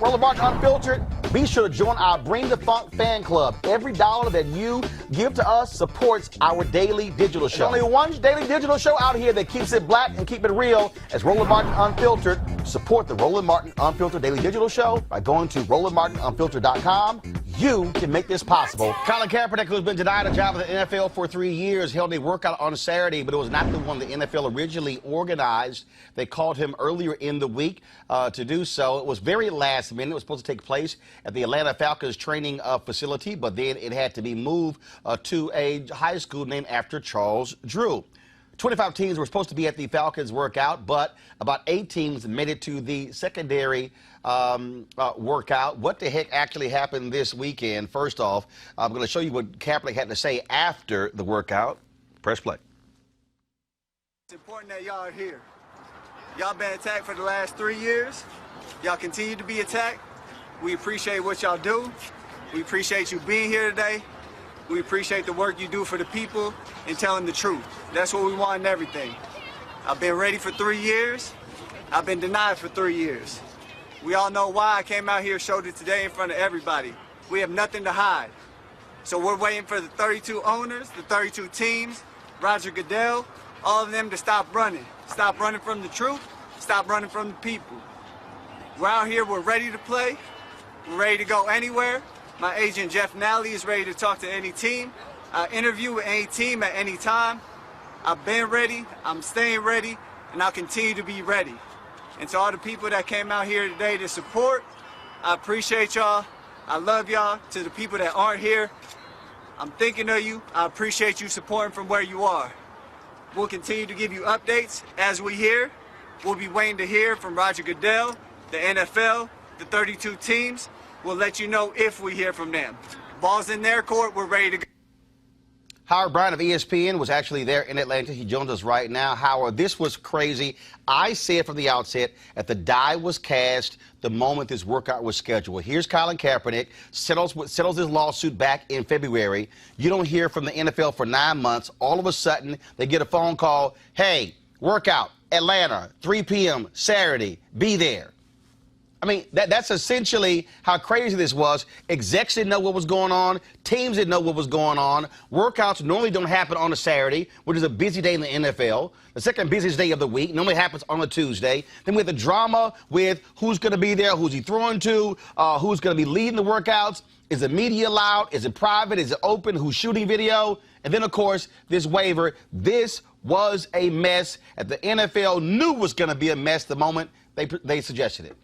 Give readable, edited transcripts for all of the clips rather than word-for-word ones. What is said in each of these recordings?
Roland Martin Unfiltered, be sure to join our Bring the Funk fan club. Every dollar that you give to us supports our daily digital show. There's only one daily digital show out here that keeps it black and keep it real. As Roland Martin Unfiltered. Support the Roland Martin Unfiltered daily digital show by going to RolandMartinUnfiltered.com. You can make this possible. Colin Kaepernick, who's been denied a job in the NFL for 3 years, held a workout on Saturday, but it was not the one the NFL originally organized. They called him earlier in the week to do so. It was very last minute. It was supposed to take place at the Atlanta Falcons training facility, but then it had to be moved to a high school named after Charles Drew. 25 teams were supposed to be at the Falcons workout, but about 8 teams made it to the secondary workout. What the heck actually happened this weekend? First off, I'm going to show you what Kaepernick had to say after the workout. Press play. It's important that y'all are here. Y'all been attacked for the last 3 years. Y'all continue to be attacked. We appreciate what y'all do. We appreciate you being here today. We appreciate the work you do for the people and telling the truth. That's what we want in everything. I've been ready for 3 years. I've been denied for 3 years. We all know why I came out here, showed it today in front of everybody. We have nothing to hide. So we're waiting for the 32 owners, the 32 teams, Roger Goodell, all of them to stop running. Stop running from the truth. Stop running from the people. We're out here, we're ready to play. We're ready to go anywhere. My agent, Jeff Nally, is ready to talk to any team, interview with any team at any time. I've been ready, I'm staying ready, and I'll continue to be ready. And to all the people that came out here today to support, I appreciate y'all. I love y'all. To the people that aren't here, I'm thinking of you. I appreciate you supporting from where you are. We'll continue to give you updates as we hear. We'll be waiting to hear from Roger Goodell, the NFL, the 32 teams. We'll let you know if we hear from them. Ball's in their court. We're ready to go. Howard Bryan of ESPN was actually there in Atlanta. He joins us right now. Howard, this was crazy. I said from the outset that the die was cast the moment this workout was scheduled. Here's Colin Kaepernick, settles his lawsuit back in February. You don't hear from the NFL for 9 months. All of a sudden, they get a phone call. Hey, workout, Atlanta, 3 p.m. Saturday. Be there. I mean, that's essentially how crazy this was. Execs didn't know what was going on. Teams didn't know what was going on. Workouts normally don't happen on a Saturday, which is a busy day in the NFL. The second busiest day of the week normally happens on a Tuesday. Then we have the drama with who's going to be there, who's he throwing to, who's going to be leading the workouts. Is the media allowed? Is it private? Is it open? Who's shooting video? And then, of course, this waiver. This was a mess that the NFL knew was going to be a mess the moment they suggested it.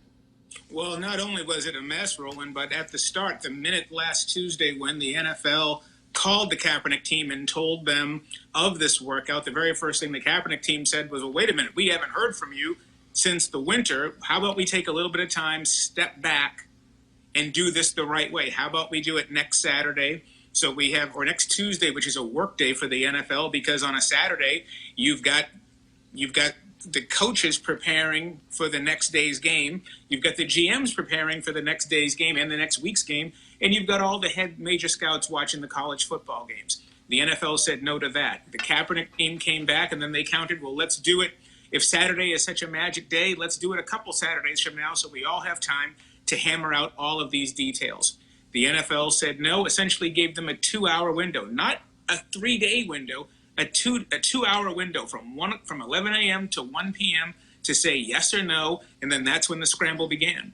Well, not only was it a mess, Roland, but at the start, the minute last Tuesday when the NFL called the Kaepernick team and told them of this workout, the very first thing the Kaepernick team said was, well, wait a minute, we haven't heard from you since the winter. How about we take a little bit of time, step back, and do this the right way? How about we do it next Saturday? So we have, or next Tuesday, which is a work day for the NFL, because on a Saturday, you've got the coaches preparing for the next day's game. You've got the GMs preparing for the next day's game and the next week's game. And you've got all the head major scouts watching the college football games. The NFL said no to that. The Kaepernick team came back and then they counted, well, let's do it. If Saturday is such a magic day, let's do it a couple Saturdays from now so we all have time to hammer out all of these details. The NFL said no, essentially gave them a 2-hour window, not a 3-day window, a 2-hour window from 11 a.m. to 1 p.m. to say yes or no, and then that's when the scramble began.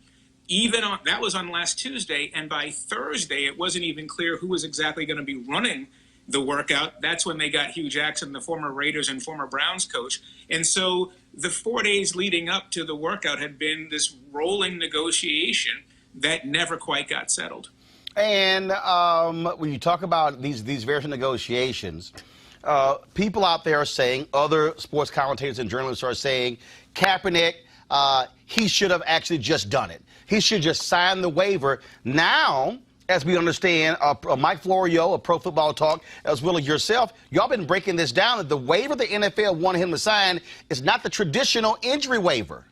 That was on last Tuesday, and by Thursday, it wasn't even clear who was exactly going to be running the workout. That's when they got Hugh Jackson, the former Raiders and former Browns coach. And so the 4 days leading up to the workout had been this rolling negotiation that never quite got settled. And when you talk about these various negotiations, people out there are saying, other sports commentators and journalists are saying, Kaepernick, he should have actually just done it. He should just sign the waiver. Now, as we understand, Mike Florio of Pro Football Talk, as well as yourself, y'all been breaking this down, that the waiver the NFL wanted him to sign is not the traditional injury waiver.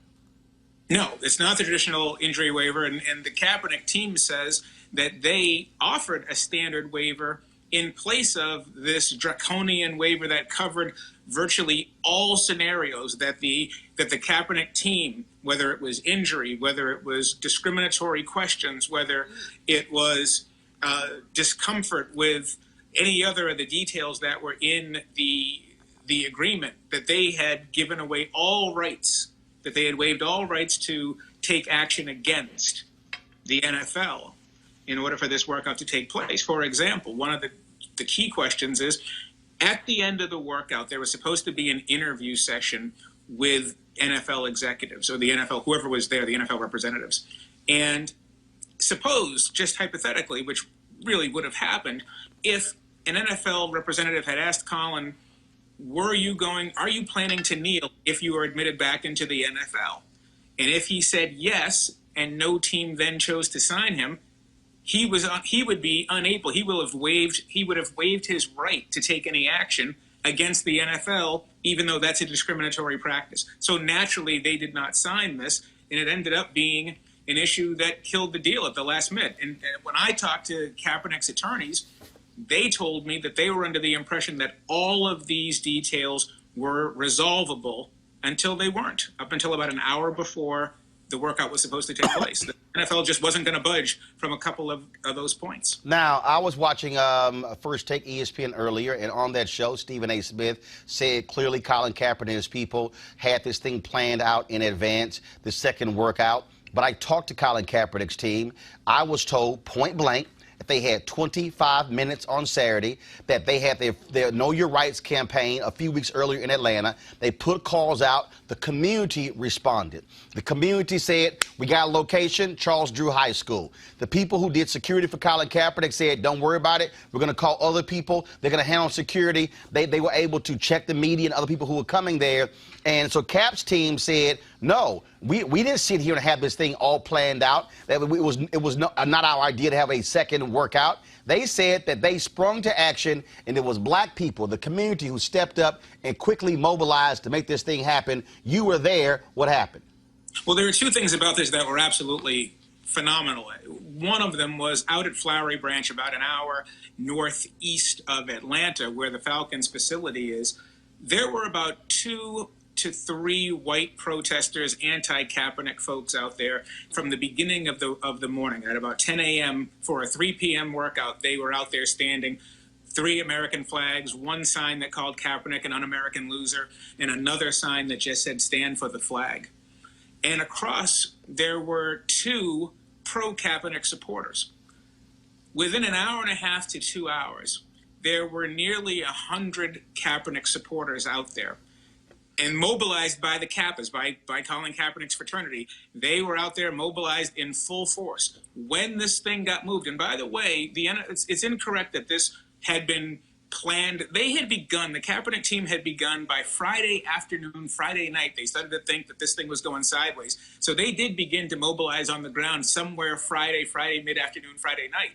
No, it's not the traditional injury waiver, and the Kaepernick team says that they offered a standard waiver in place of this draconian waiver that covered virtually all scenarios that the Kaepernick team, whether it was injury, whether it was discriminatory questions, whether it was discomfort with any other of the details that were in the agreement, that they had given away all rights, that they had waived all rights to take action against the NFL in order for this workout to take place. For example, one of the key questions is, at the end of the workout, there was supposed to be an interview session with NFL executives, or the NFL, whoever was there, the NFL representatives. And suppose, just hypothetically, which really would have happened, if an NFL representative had asked Colin, are you planning to kneel if you are admitted back into the NFL? And if he said yes, and no team then chose to sign him, he would be unable. He would have waived his right to take any action against the NFL, even though that's a discriminatory practice. So naturally, they did not sign this, and it ended up being an issue that killed the deal at the last minute. And when I talked to Kaepernick's attorneys, they told me that they were under the impression that all of these details were resolvable until they weren't, up until about an hour before the workout was supposed to take place. The NFL just wasn't going to budge from a couple of those points. Now, I was watching First Take ESPN earlier, and on that show, Stephen A. Smith said clearly Colin Kaepernick and his people had this thing planned out in advance, the second workout. But I talked to Colin Kaepernick's team. I was told point blank that they had 25 minutes on Saturday, that they had their Know Your Rights campaign a few weeks earlier in Atlanta. They put calls out. The community responded. The community said, we got a location, Charles Drew High School. The people who did security for Colin Kaepernick said, don't worry about it. We're going to call other people. They're going to handle security. They were able to check the media and other people who were coming there. And so Cap's team said, no, we didn't sit here and have this thing all planned out. That it was not our idea to have a second workout. They said that they sprung to action, and it was black people, the community, who stepped up and quickly mobilized to make this thing happen. You were there. What happened? Well, there are two things about this that were absolutely phenomenal. One of them was out at Flowery Branch, about an hour northeast of Atlanta, where the Falcons facility is. There were about 2 to 3 white protesters, anti-Kaepernick folks out there from the beginning of the morning. At about 10 a.m. for a 3 p.m. workout, they were out there standing. 3 American flags, 1 sign that called Kaepernick an un-American loser, and another sign that just said stand for the flag. And across, there were 2 pro-Kaepernick supporters. Within an hour and a half to 2 hours, there were nearly 100 Kaepernick supporters out there, and mobilized by the Kappas, by Colin Kaepernick's fraternity. They were out there mobilized in full force when this thing got moved. And by the way, it's incorrect that this had been planned. They had begun, the Kaepernick team had begun by Friday afternoon, Friday night. They started to think that this thing was going sideways. So they did begin to mobilize on the ground somewhere Friday mid-afternoon, Friday night.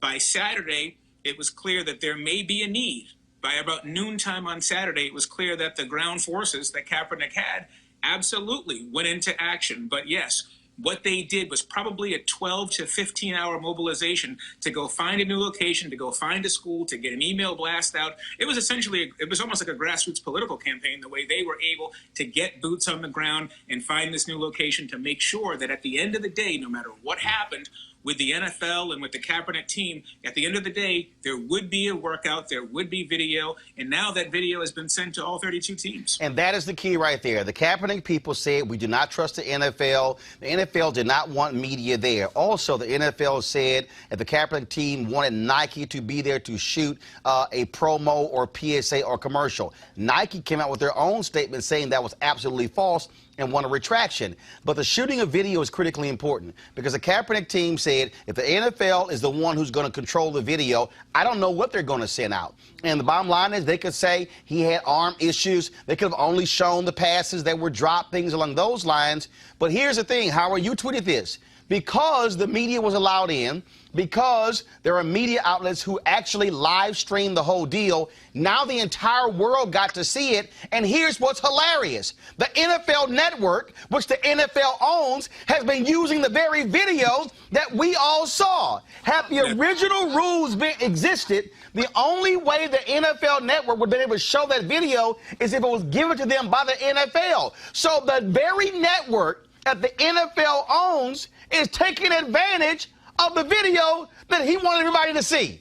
By Saturday, it was clear that there may be a need. By about noontime on Saturday, it was clear that the ground forces that Kaepernick had absolutely went into action. But yes, what they did was probably a 12 to 15-hour mobilization to go find a new location, to go find a school, to get an email blast out. It was essentially, it was almost like a grassroots political campaign, the way they were able to get boots on the ground and find this new location to make sure that at the end of the day, no matter what happened with the NFL and with the Kaepernick team, at the end of the day, there would be a workout, there would be video, and now that video has been sent to all 32 teams. And that is the key right there. The Kaepernick people said, we do not trust the NFL. The NFL did not want media there. Also, the NFL said that the Kaepernick team wanted Nike to be there to shoot a promo or PSA or commercial. Nike came out with their own statement saying that was absolutely false and want a retraction. But the shooting of video is critically important because the Kaepernick team said if the NFL is the one who's going to control the video, I don't know what they're going to send out. And the bottom line is they could say he had arm issues. They could have only shown the passes that were dropped, things along those lines. But here's the thing, Howard, you tweeted this. because the media was allowed in, because there are media outlets who actually live streamed the whole deal. Now the entire world got to see it. And here's what's hilarious. The NFL Network, which the NFL owns, has been using the very videos that we all saw. Had the original rules existed, the only way the NFL Network would have been able to show that video is if it was given to them by the NFL. So the very network that the NFL owns is taking advantage of the video that he wanted everybody to see.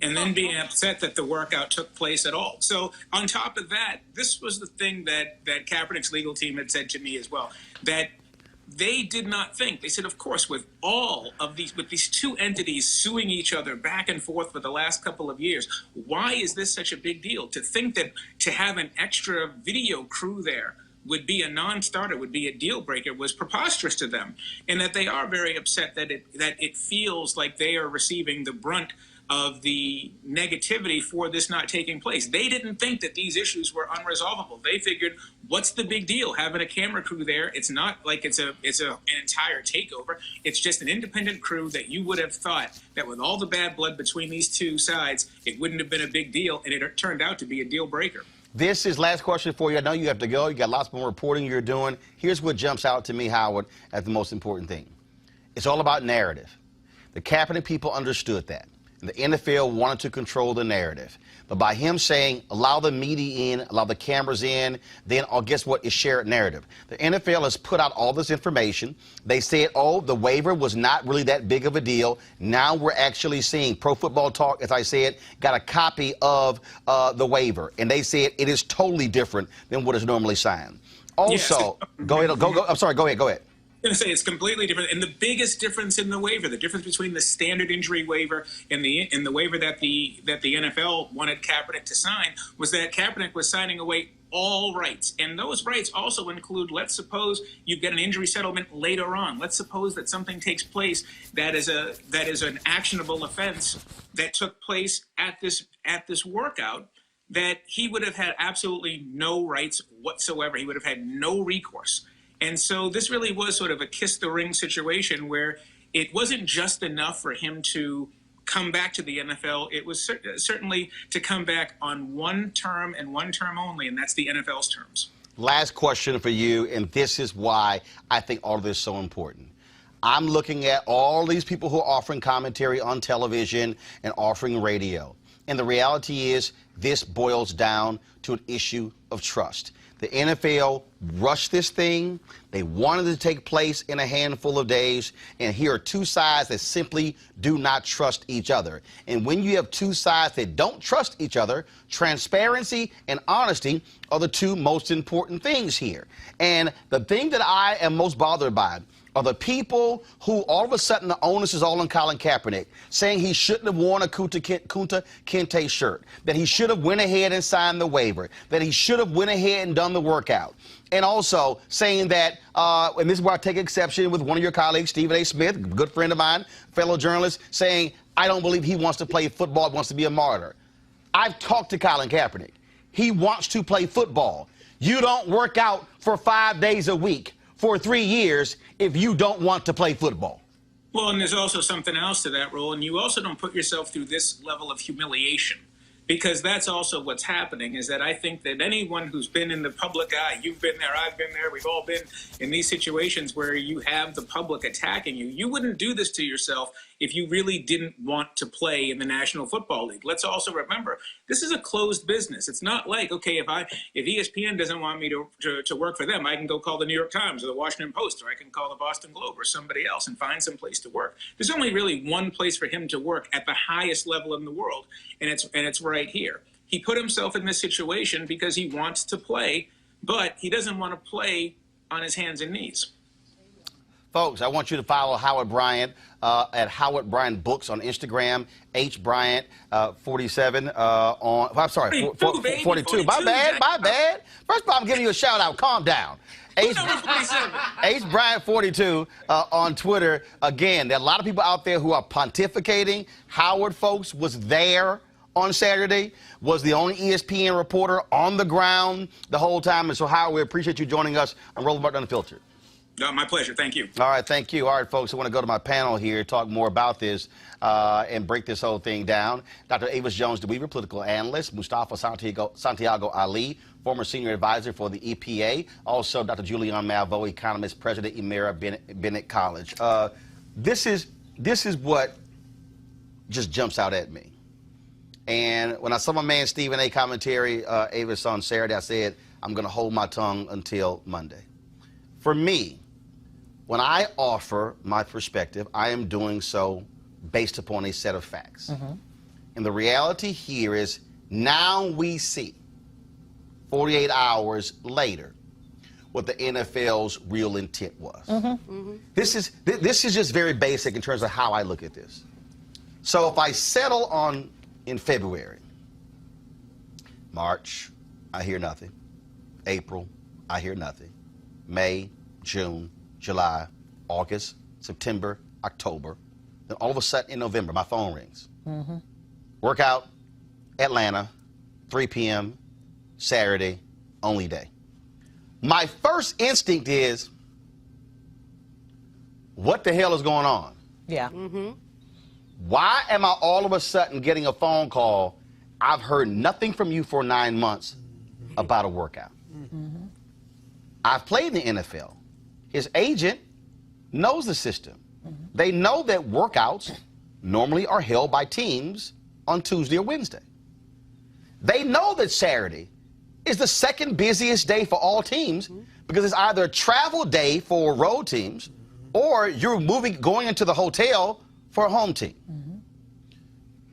And then being upset that the workout took place at all. So on top of that, this was the thing that Kaepernick's legal team had said to me as well, that they did not think. They said, of course, with these two entities suing each other back and forth for the last couple of years, why is this such a big deal? To think that to have an extra video crew there would be a non-starter, would be a deal breaker, was preposterous to them. And that they are very upset that it feels like they are receiving the brunt of the negativity for this not taking place. They didn't think that these issues were unresolvable. They figured, what's the big deal? Having a camera crew there, it's not like it's an entire takeover. It's just an independent crew that you would have thought that with all the bad blood between these two sides, it wouldn't have been a big deal, and it turned out to be a deal breaker. This is last question for you. I know you have to go. You got lots more reporting you're doing. Here's what jumps out to me, Howard, as the most important thing. It's all about narrative. The Kaepernick people understood that. And the NFL wanted to control the narrative. But by him saying, allow the media in, allow the cameras in, then, guess what, is shared narrative. The NFL has put out all this information. They said, oh, the waiver was not really that big of a deal. Now we're actually seeing Pro Football Talk, as I said, got a copy of the waiver. And they said it is totally different than what is normally signed. Also, yes. Go ahead. I'm sorry, go ahead. I'm going to say it's completely different. And the biggest difference in the waiver, the difference between the standard injury waiver and the waiver that the NFL wanted Kaepernick to sign, was that Kaepernick was signing away all rights. And those rights also include, let's suppose you get an injury settlement later on. Let's suppose that something takes place that is an actionable offense that took place at this workout, that he would have had absolutely no rights whatsoever. He would have had no recourse. And so this really was sort of a kiss the ring situation where it wasn't just enough for him to come back to the NFL. It was certainly to come back on one term and one term only, and that's the NFL's terms. Last question for you, and this is why I think all of this is so important. I'm looking at all these people who are offering commentary on television and offering radio. And the reality is this boils down to an issue of trust. The NFL rushed this thing. They wanted it to take place in a handful of days. And here are two sides that simply do not trust each other. And when you have two sides that don't trust each other, transparency and honesty are the two most important things here. And the thing that I am most bothered by are the people who all of a sudden the onus is all on Colin Kaepernick, saying he shouldn't have worn a Kunta Kinte shirt, that he should have went ahead and signed the waiver, that he should have went ahead and done the workout. And also saying that, and this is where I take exception with one of your colleagues, Stephen A. Smith, good friend of mine, fellow journalist, saying, I don't believe he wants to play football, wants to be a martyr. I've talked to Colin Kaepernick. He wants to play football. You don't work out for 5 days a week for 3 years if you don't want to play football. Well, and there's also something else to that, Roland. You also don't put yourself through this level of humiliation, because that's also what's happening, is that I think that anyone who's been in the public eye, you've been there, I've been there, we've all been in these situations where you have the public attacking you. You wouldn't do this to yourself if you really didn't want to play in the National Football League. Let's also remember, this is a closed business. It's not like, okay, if ESPN doesn't want me to work for them, I can go call the New York Times or the Washington Post, or I can call the Boston Globe or somebody else and find some place to work. There's only really one place for him to work at the highest level in the world, and it's right here. He put himself in this situation because he wants to play, but he doesn't want to play on his hands and knees. Folks, I want you to follow Howard Bryant at Howard Bryant Books on Instagram, H-Bryant47 on, I'm sorry, 42. My bad. First of all, I'm giving you a shout out. Calm down. H-Bryant42 on Twitter. Again, there are a lot of people out there who are pontificating. Howard, folks, was there on Saturday, was the only ESPN reporter on the ground the whole time. And so, Howard, we appreciate you joining us on Roland Unfiltered. My pleasure. Thank you. All right, thank you. All right, folks, I want to go to my panel here, talk more about this and break this whole thing down. Dr. Avis Jones-DeWeaver, political analyst. Mustafa Santiago Ali, former senior advisor for the EPA. Also, Dr. Julian Malveaux, economist, president, Emera Bennett College. This is what just jumps out at me. And when I saw my man Stephen A. commentary, Avis, on Saturday, I said, I'm going to hold my tongue until Monday. For me, when I offer my perspective, I am doing so based upon a set of facts. And the reality here is now we see, 48 hours later, what the NFL's real intent was. This is just very basic in terms of how I look at this. So if I settle on in February, March, I hear nothing. April, I hear nothing. May, June, July, August, September, October. Then all of a sudden in November, my phone rings. Workout, Atlanta, 3 p.m., Saturday, only day. My first instinct is, what the hell is going on? Yeah. Why am I all of a sudden getting a phone call? I've heard nothing from you for 9 months about a workout. I've played in the NFL. His agent knows the system. They know that workouts normally are held by teams on Tuesday or Wednesday. They know that Saturday is the second busiest day for all teams because it's either a travel day for road teams or you're going into the hotel for a home team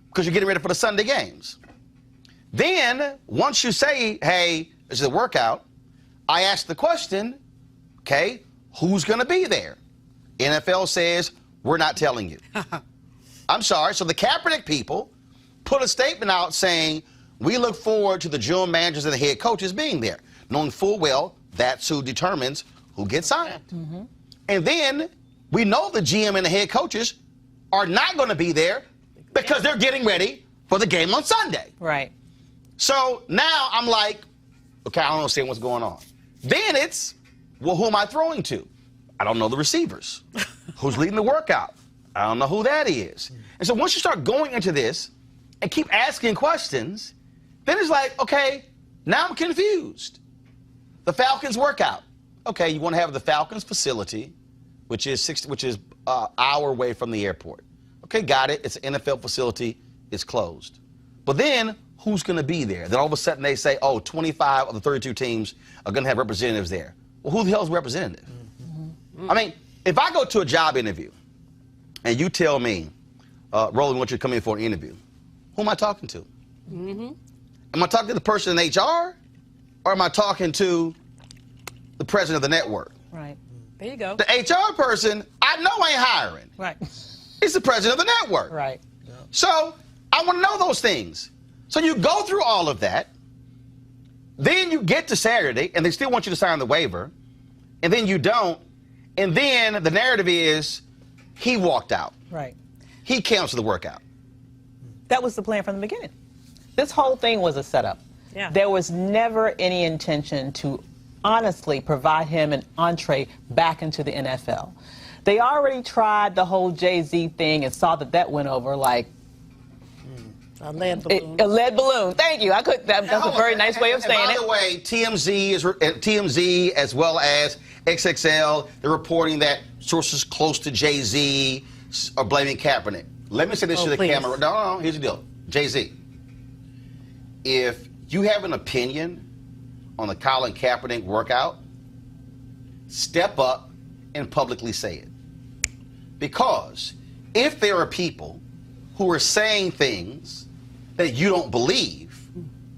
because you're getting ready for the Sunday games. Then, once you say, hey, this is a workout, I ask the question, okay, who's going to be there? NFL says, we're not telling you. I'm sorry. So the Kaepernick people put a statement out saying, we look forward to the general managers and the head coaches being there, knowing full well that's who determines who gets signed. And then we know the GM and the head coaches are not going to be there because they're getting ready for the game on Sunday. Right. So now I'm like, okay, I don't understand what's going on. Then it's, well, who am I throwing to? I don't know the receivers. Who's leading the workout? I don't know who that is. And so once you start going into this and keep asking questions, then it's like, okay, now I'm confused. The Falcons workout. Okay, you want to have the Falcons facility, which is an hour away from the airport. Okay, got it. It's an NFL facility. It's closed. But then who's going to be there? Then all of a sudden they say, oh, 25 of the 32 teams are going to have representatives there. Well, who the hell is representative? I mean, if I go to a job interview and you tell me, Roland, want you to come in for an interview, who am I talking to? Am I talking to the person in HR or am I talking to the president of the network? Right. There you go. The HR person, I know ain't hiring. Right. It's the president of the network. Right. So I want to know those things. So you go through all of that. Then you get to Saturday, and they still want you to sign the waiver. And then you don't. And then the narrative is he walked out. Right. He canceled the workout. That was the plan from the beginning. This whole thing was a setup. Yeah. There was never any intention to honestly provide him an entree back into the NFL. They already tried the whole Jay-Z thing and saw that that went over like A lead balloon. a lead balloon. Thank you. That's a very nice way of saying it. By the way, TMZ as well as XXL, they're reporting that sources close to Jay-Z are blaming Kaepernick. Let me say this to the camera. No, here's the deal. Jay-Z, if you have an opinion on the Colin Kaepernick workout, step up and publicly say it. Because if there are people who are saying things that you don't believe,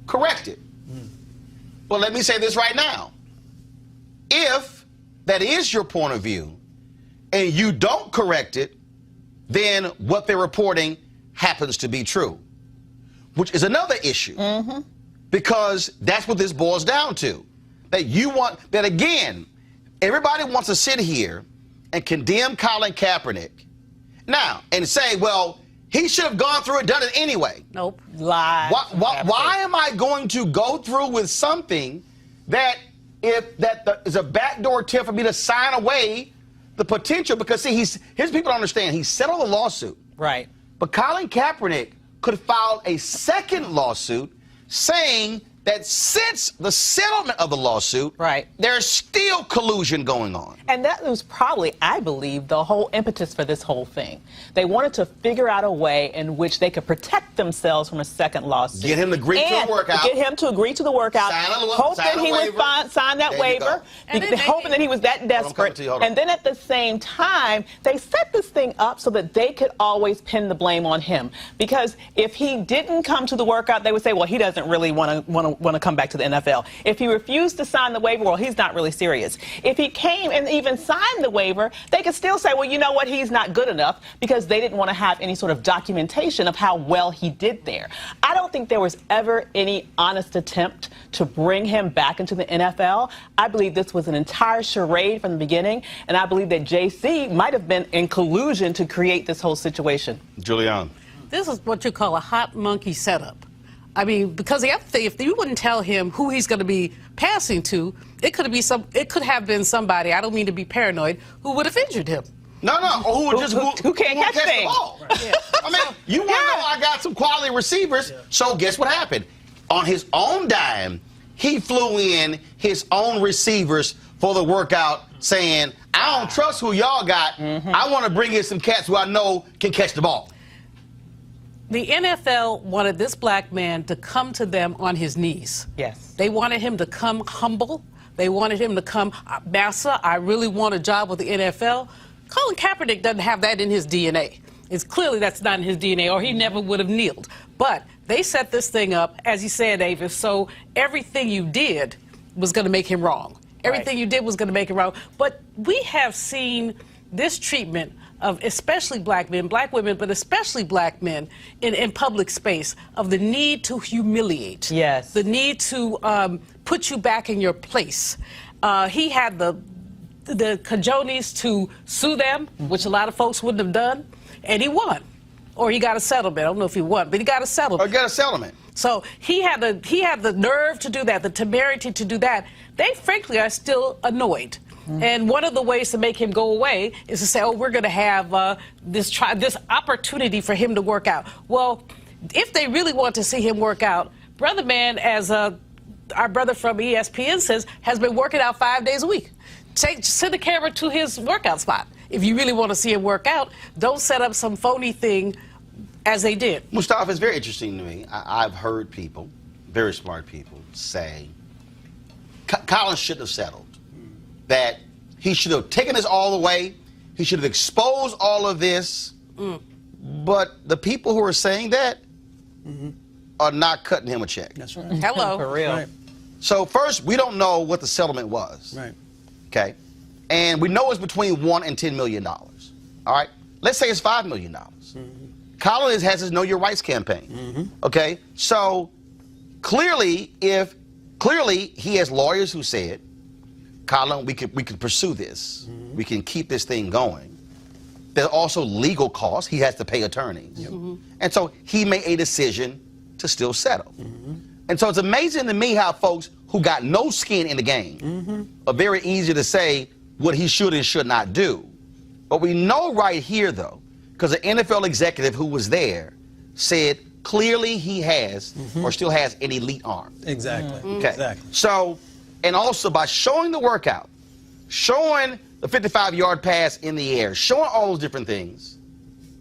correct it. Well, let me say this right now. If that is your point of view and you don't correct it, then what they're reporting happens to be true, which is another issue. Because that's what this boils down to. That you want, that again, everybody wants to sit here and condemn Colin Kaepernick now and say, well, he should have gone through it, done it anyway. Nope. Lies. Why am I going to go through with something that if that is a backdoor attempt for me to sign away the potential, because see, here's people don't understand. He settled the lawsuit. Right. But Colin Kaepernick could file a second lawsuit saying that since the settlement of the lawsuit, right, there's still collusion going on. And that was probably, I believe, the whole impetus for this whole thing. They wanted to figure out a way in which they could protect themselves from a second lawsuit. Get him to agree to the workout. Get him to agree to the workout. Hoping he would sign that waiver. Hoping that he was that desperate. And then at the same time, they set this thing up so that they could always pin the blame on him. Because if he didn't come to the workout, they would say, well, he doesn't really want to come back to the NFL. If he refused to sign the waiver, well, he's not really serious. If he came and even signed the waiver, they could still say, well, you know what, he's not good enough, because they didn't want to have any sort of documentation of how well he did there. I don't think there was ever any honest attempt to bring him back into the NFL. I believe this was an entire charade from the beginning, and I believe that JC might have been in collusion to create this whole situation. Julianne. This is what you call a hot monkey setup. I mean, because the other thing, if you wouldn't tell him who he's going to be passing to, it could have been somebody, I don't mean to be paranoid, who would have injured him. No, or who can't catch the ball. Right. Yeah. I mean, you want to know I got some quality receivers, so guess what happened? On his own dime, he flew in his own receivers for the workout, saying, I don't trust who y'all got. I want to bring in some cats who I know can catch the ball. The NFL wanted this black man to come to them on his knees. Yes. They wanted him to come humble. They wanted him to come, Massa, I really want a job with the NFL. Colin Kaepernick doesn't have that in his DNA. It's clearly that's not in his DNA, or he never would have kneeled. But they set this thing up, as you said, Avis, so everything you did was going to make him wrong. Everything you did was going to make him wrong. But we have seen this treatment of especially black men, black women, but especially black men in public space, of the need to humiliate. Yes. The need to put you back in your place. He had the cajoles to sue them, which a lot of folks wouldn't have done, and he won. Or he got a settlement. I don't know if he won, but he got a settlement. Or got a settlement. So he had the nerve to do that, the temerity to do that. They, frankly, are still annoyed. And one of the ways to make him go away is to say, oh, we're going to have this opportunity for him to work out. Well, if they really want to see him work out, Brother Man, as our brother from ESPN says, has been working out 5 days a week. Send the camera to his workout spot. If you really want to see him work out, don't set up some phony thing as they did. Mustafa, it's very interesting to me. I've heard people, very smart people, say Colin shouldn't have settled. That he should have taken this all the way. He should have exposed all of this. But the people who are saying that are not cutting him a check. That's right. Hello. For real. Right. So first, we don't know what the settlement was. Right. Okay. And we know it's between $1 and $10 million. All right. Let's say it's $5 million. Colin has his Know Your Rights campaign. Okay. So clearly he has lawyers who said, Colin, we could pursue this. We can keep this thing going. There's also legal costs. He has to pay attorneys. And so he made a decision to still settle. And so it's amazing to me how folks who got no skin in the game are very easy to say what he should and should not do. But we know right here, though, because the NFL executive who was there said clearly he has or still has an elite arm. Exactly. Okay. Exactly. So, and also by showing the workout, showing the 55-yard pass in the air, showing all those different things,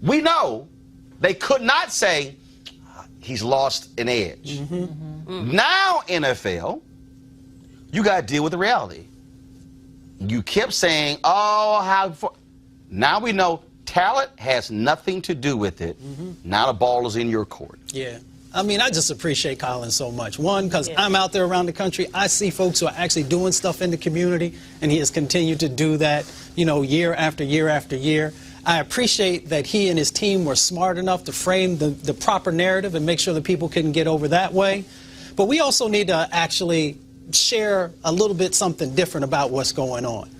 we know they could not say he's lost an edge. Now, NFL, you got to deal with the reality. You kept saying, oh, how... Now we know talent has nothing to do with it. Now the ball is in your court. Yeah. I mean, I just appreciate Colin so much. One, because I'm out there around the country. I see folks who are actually doing stuff in the community, and he has continued to do that, you know, year after year after year. I appreciate that he and his team were smart enough to frame the proper narrative and make sure that people can get over that way. But we also need to actually share a little bit something different about what's going on.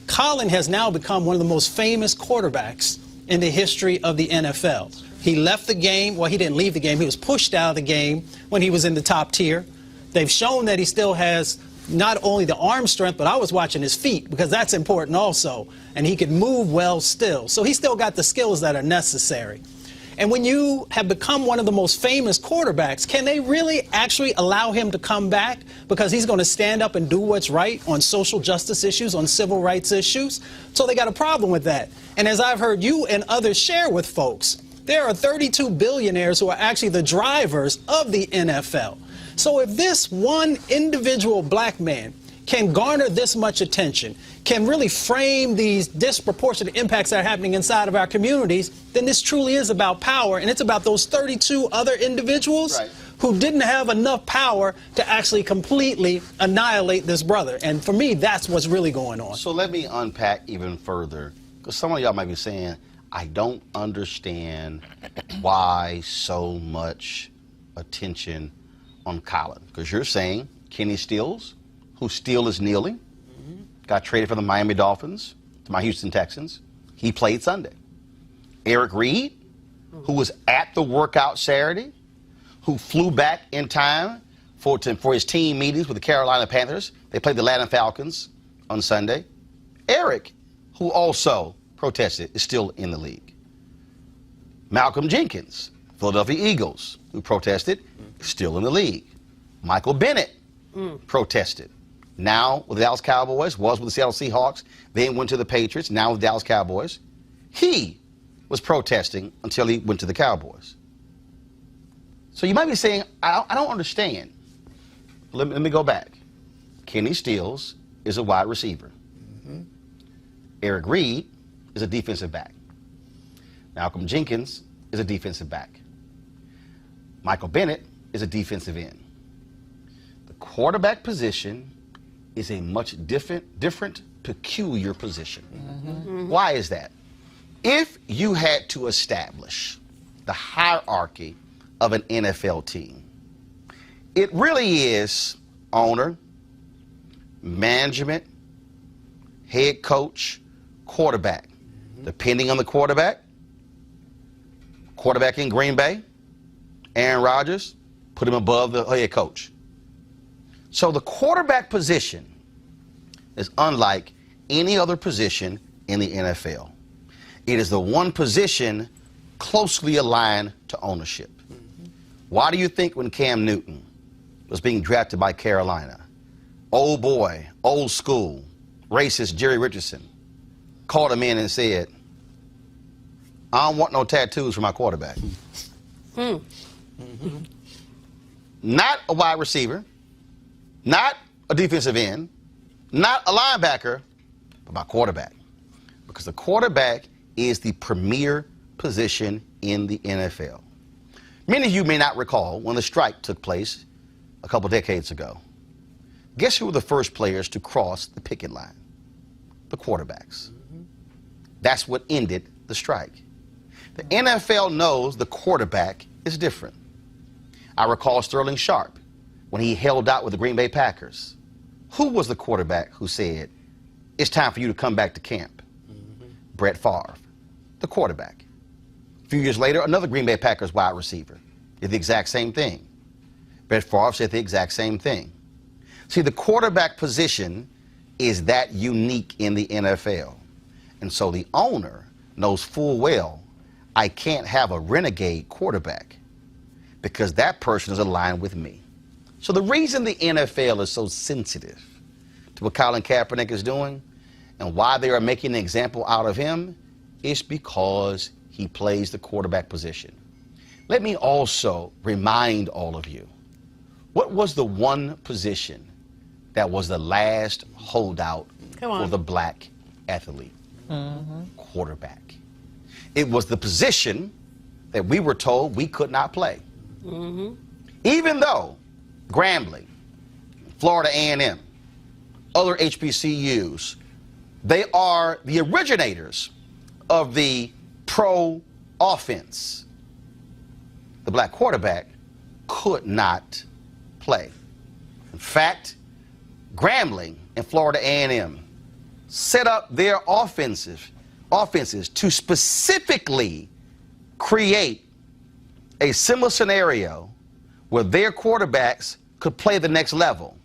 Colin has now become one of the most famous quarterbacks in the history of the NFL. He left the game. Well, he didn't leave the game. He was pushed out of the game when he was in the top tier. They've shown that he still has not only the arm strength, but I was watching his feet, because that's important also. And he could move well still. So he still got the skills that are necessary. And when you have become one of the most famous quarterbacks, can they really actually allow him to come back? Because he's going to stand up and do what's right on social justice issues, on civil rights issues. So they got a problem with that. And as I've heard you and others share with folks, there are 32 billionaires who are actually the drivers of the NFL. So if this one individual black man can garner this much attention, can really frame these disproportionate impacts that are happening inside of our communities, then this truly is about power, and it's about those 32 other individuals who didn't have enough power to actually completely annihilate this brother. And for me, that's what's really going on. So let me unpack even further, because some of y'all might be saying, I don't understand why so much attention on Colin, because you're saying Kenny Stills, who still is kneeling, got traded from the Miami Dolphins to my Houston Texans. He played Sunday. Eric Reed, who was at the workout Saturday, who flew back in time for his team meetings with the Carolina Panthers. They played the Atlanta Falcons on Sunday. Eric, who also protested, is still in the league. Malcolm Jenkins, Philadelphia Eagles, who protested, still in the league. Michael Bennett protested. Now with the Dallas Cowboys, was with the Seattle Seahawks, then went to the Patriots, now with the Dallas Cowboys. He was protesting until he went to the Cowboys. So you might be saying, I don't understand. Let me go back. Kenny Stills is a wide receiver. Eric Reed is a defensive back. Malcolm Jenkins is a defensive back. Michael Bennett is a defensive end. The quarterback position is a much different, peculiar position. Why is that? If you had to establish the hierarchy of an NFL team, it really is owner, management, head coach, quarterback. Depending on the quarterback in Green Bay, Aaron Rodgers, put him above the head coach. So the quarterback position is unlike any other position in the NFL. It is the one position closely aligned to ownership. Why do you think when Cam Newton was being drafted by Carolina, old boy, old school, racist Jerry Richardson called him in and said, I don't want no tattoos for my quarterback? Not a wide receiver, not a defensive end, not a linebacker, but my quarterback. Because the quarterback is the premier position in the NFL. Many of you may not recall when the strike took place a couple decades ago. Guess who were the first players to cross the picket line? The quarterbacks. That's what ended the strike. The NFL knows the quarterback is different. I recall Sterling Sharp when he held out with the Green Bay Packers. Who was the quarterback who said, it's time for you to come back to camp? Brett Favre, the quarterback. A few years later, another Green Bay Packers wide receiver did the exact same thing. Brett Favre said the exact same thing. See, the quarterback position is that unique in the NFL. And so the owner knows full well, I can't have a renegade quarterback because that person is aligned with me. So the reason the NFL is so sensitive to what Colin Kaepernick is doing and why they are making an example out of him is because he plays the quarterback position. Let me also remind all of you, what was the one position that was the last holdout for the black athlete? Quarterback. It was the position that we were told we could not play. Even though Grambling, Florida A&M, other HBCUs, they are the originators of the pro offense. The black quarterback could not play. In fact, Grambling and Florida A&M set up their offenses to specifically create a similar scenario where their quarterbacks could play the next level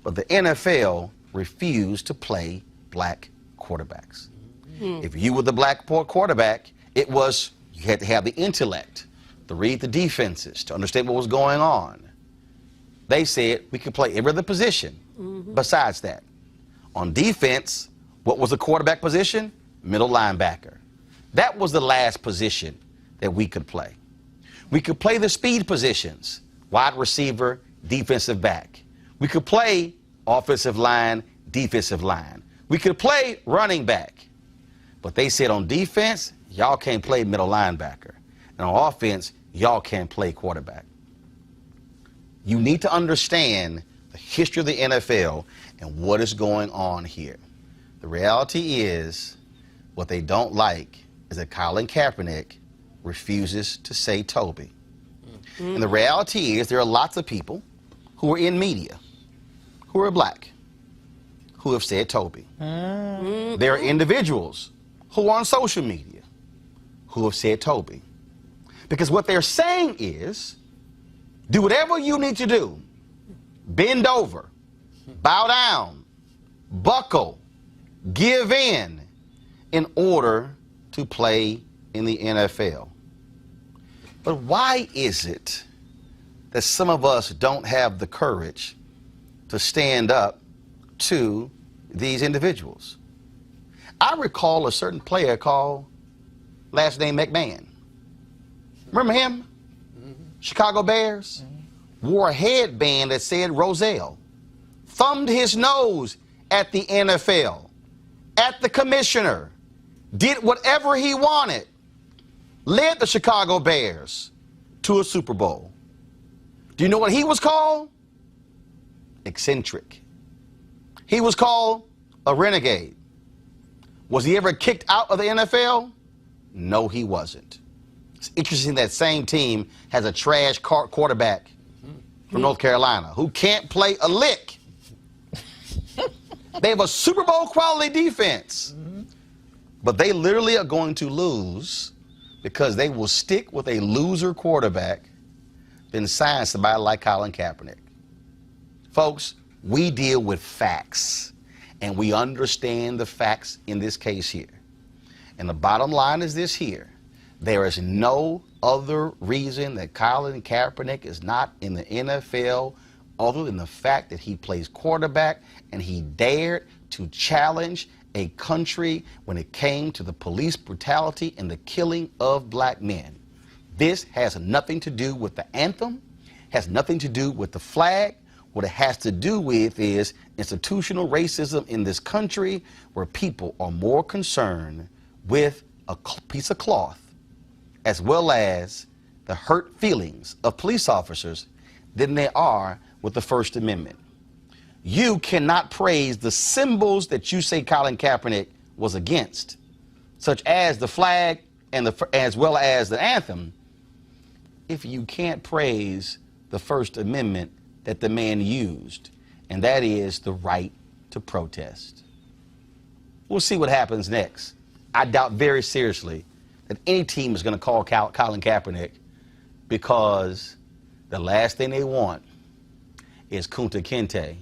But the NFL refused to play black quarterbacks. If you were the black quarterback, it was, you had to have the intellect to read the defenses, to understand what was going on. They said we could play every other position besides that. On defense, what was the quarterback position? Middle linebacker. That was the last position that we could play. We could play the speed positions, wide receiver, defensive back. We could play offensive line, defensive line. We could play running back. But they said on defense, y'all can't play middle linebacker. And on offense, y'all can't play quarterback. You need to understand the history of the NFL and what is going on here. The reality is, what they don't like is that Colin Kaepernick refuses to say Toby. And the reality is there are lots of people who are in media, who are black, who have said Toby. There are individuals who are on social media who have said Toby. Because what they're saying is, do whatever you need to do. Bend over, bow down, buckle, give in order to play in the NFL. But why is it that some of us don't have the courage to stand up to these individuals? I recall a certain player called last name McMahon. Remember him? Chicago Bears. Wore a headband that said Roselle. Thumbed his nose at the NFL, at the commissioner. Did whatever he wanted. Led the Chicago Bears to a Super Bowl. Do you know what he was called? Eccentric. He was called a renegade. Was he ever kicked out of the NFL? No, he wasn't. It's interesting that same team has a trash quarterback from North Carolina who can't play a lick. They have a Super Bowl quality defense. But they literally are going to lose because they will stick with a loser quarterback than sign somebody like Colin Kaepernick. Folks, we deal with facts, and we understand the facts in this case here. And the bottom line is this here. There is no other reason that Colin Kaepernick is not in the NFL other than the fact that he plays quarterback and he dared to challenge a country when it came to the police brutality and the killing of black men. This has nothing to do with the anthem, has nothing to do with the flag. What it has to do with is institutional racism in this country where people are more concerned with a piece of cloth as well as the hurt feelings of police officers than they are with the First Amendment. You cannot praise the symbols that you say Colin Kaepernick was against, such as the flag and as well as the anthem, if you can't praise the First Amendment that the man used, and that is the right to protest. We'll see what happens next. I doubt very seriously that any team is going to call Colin Kaepernick because the last thing they want is Kunta Kinte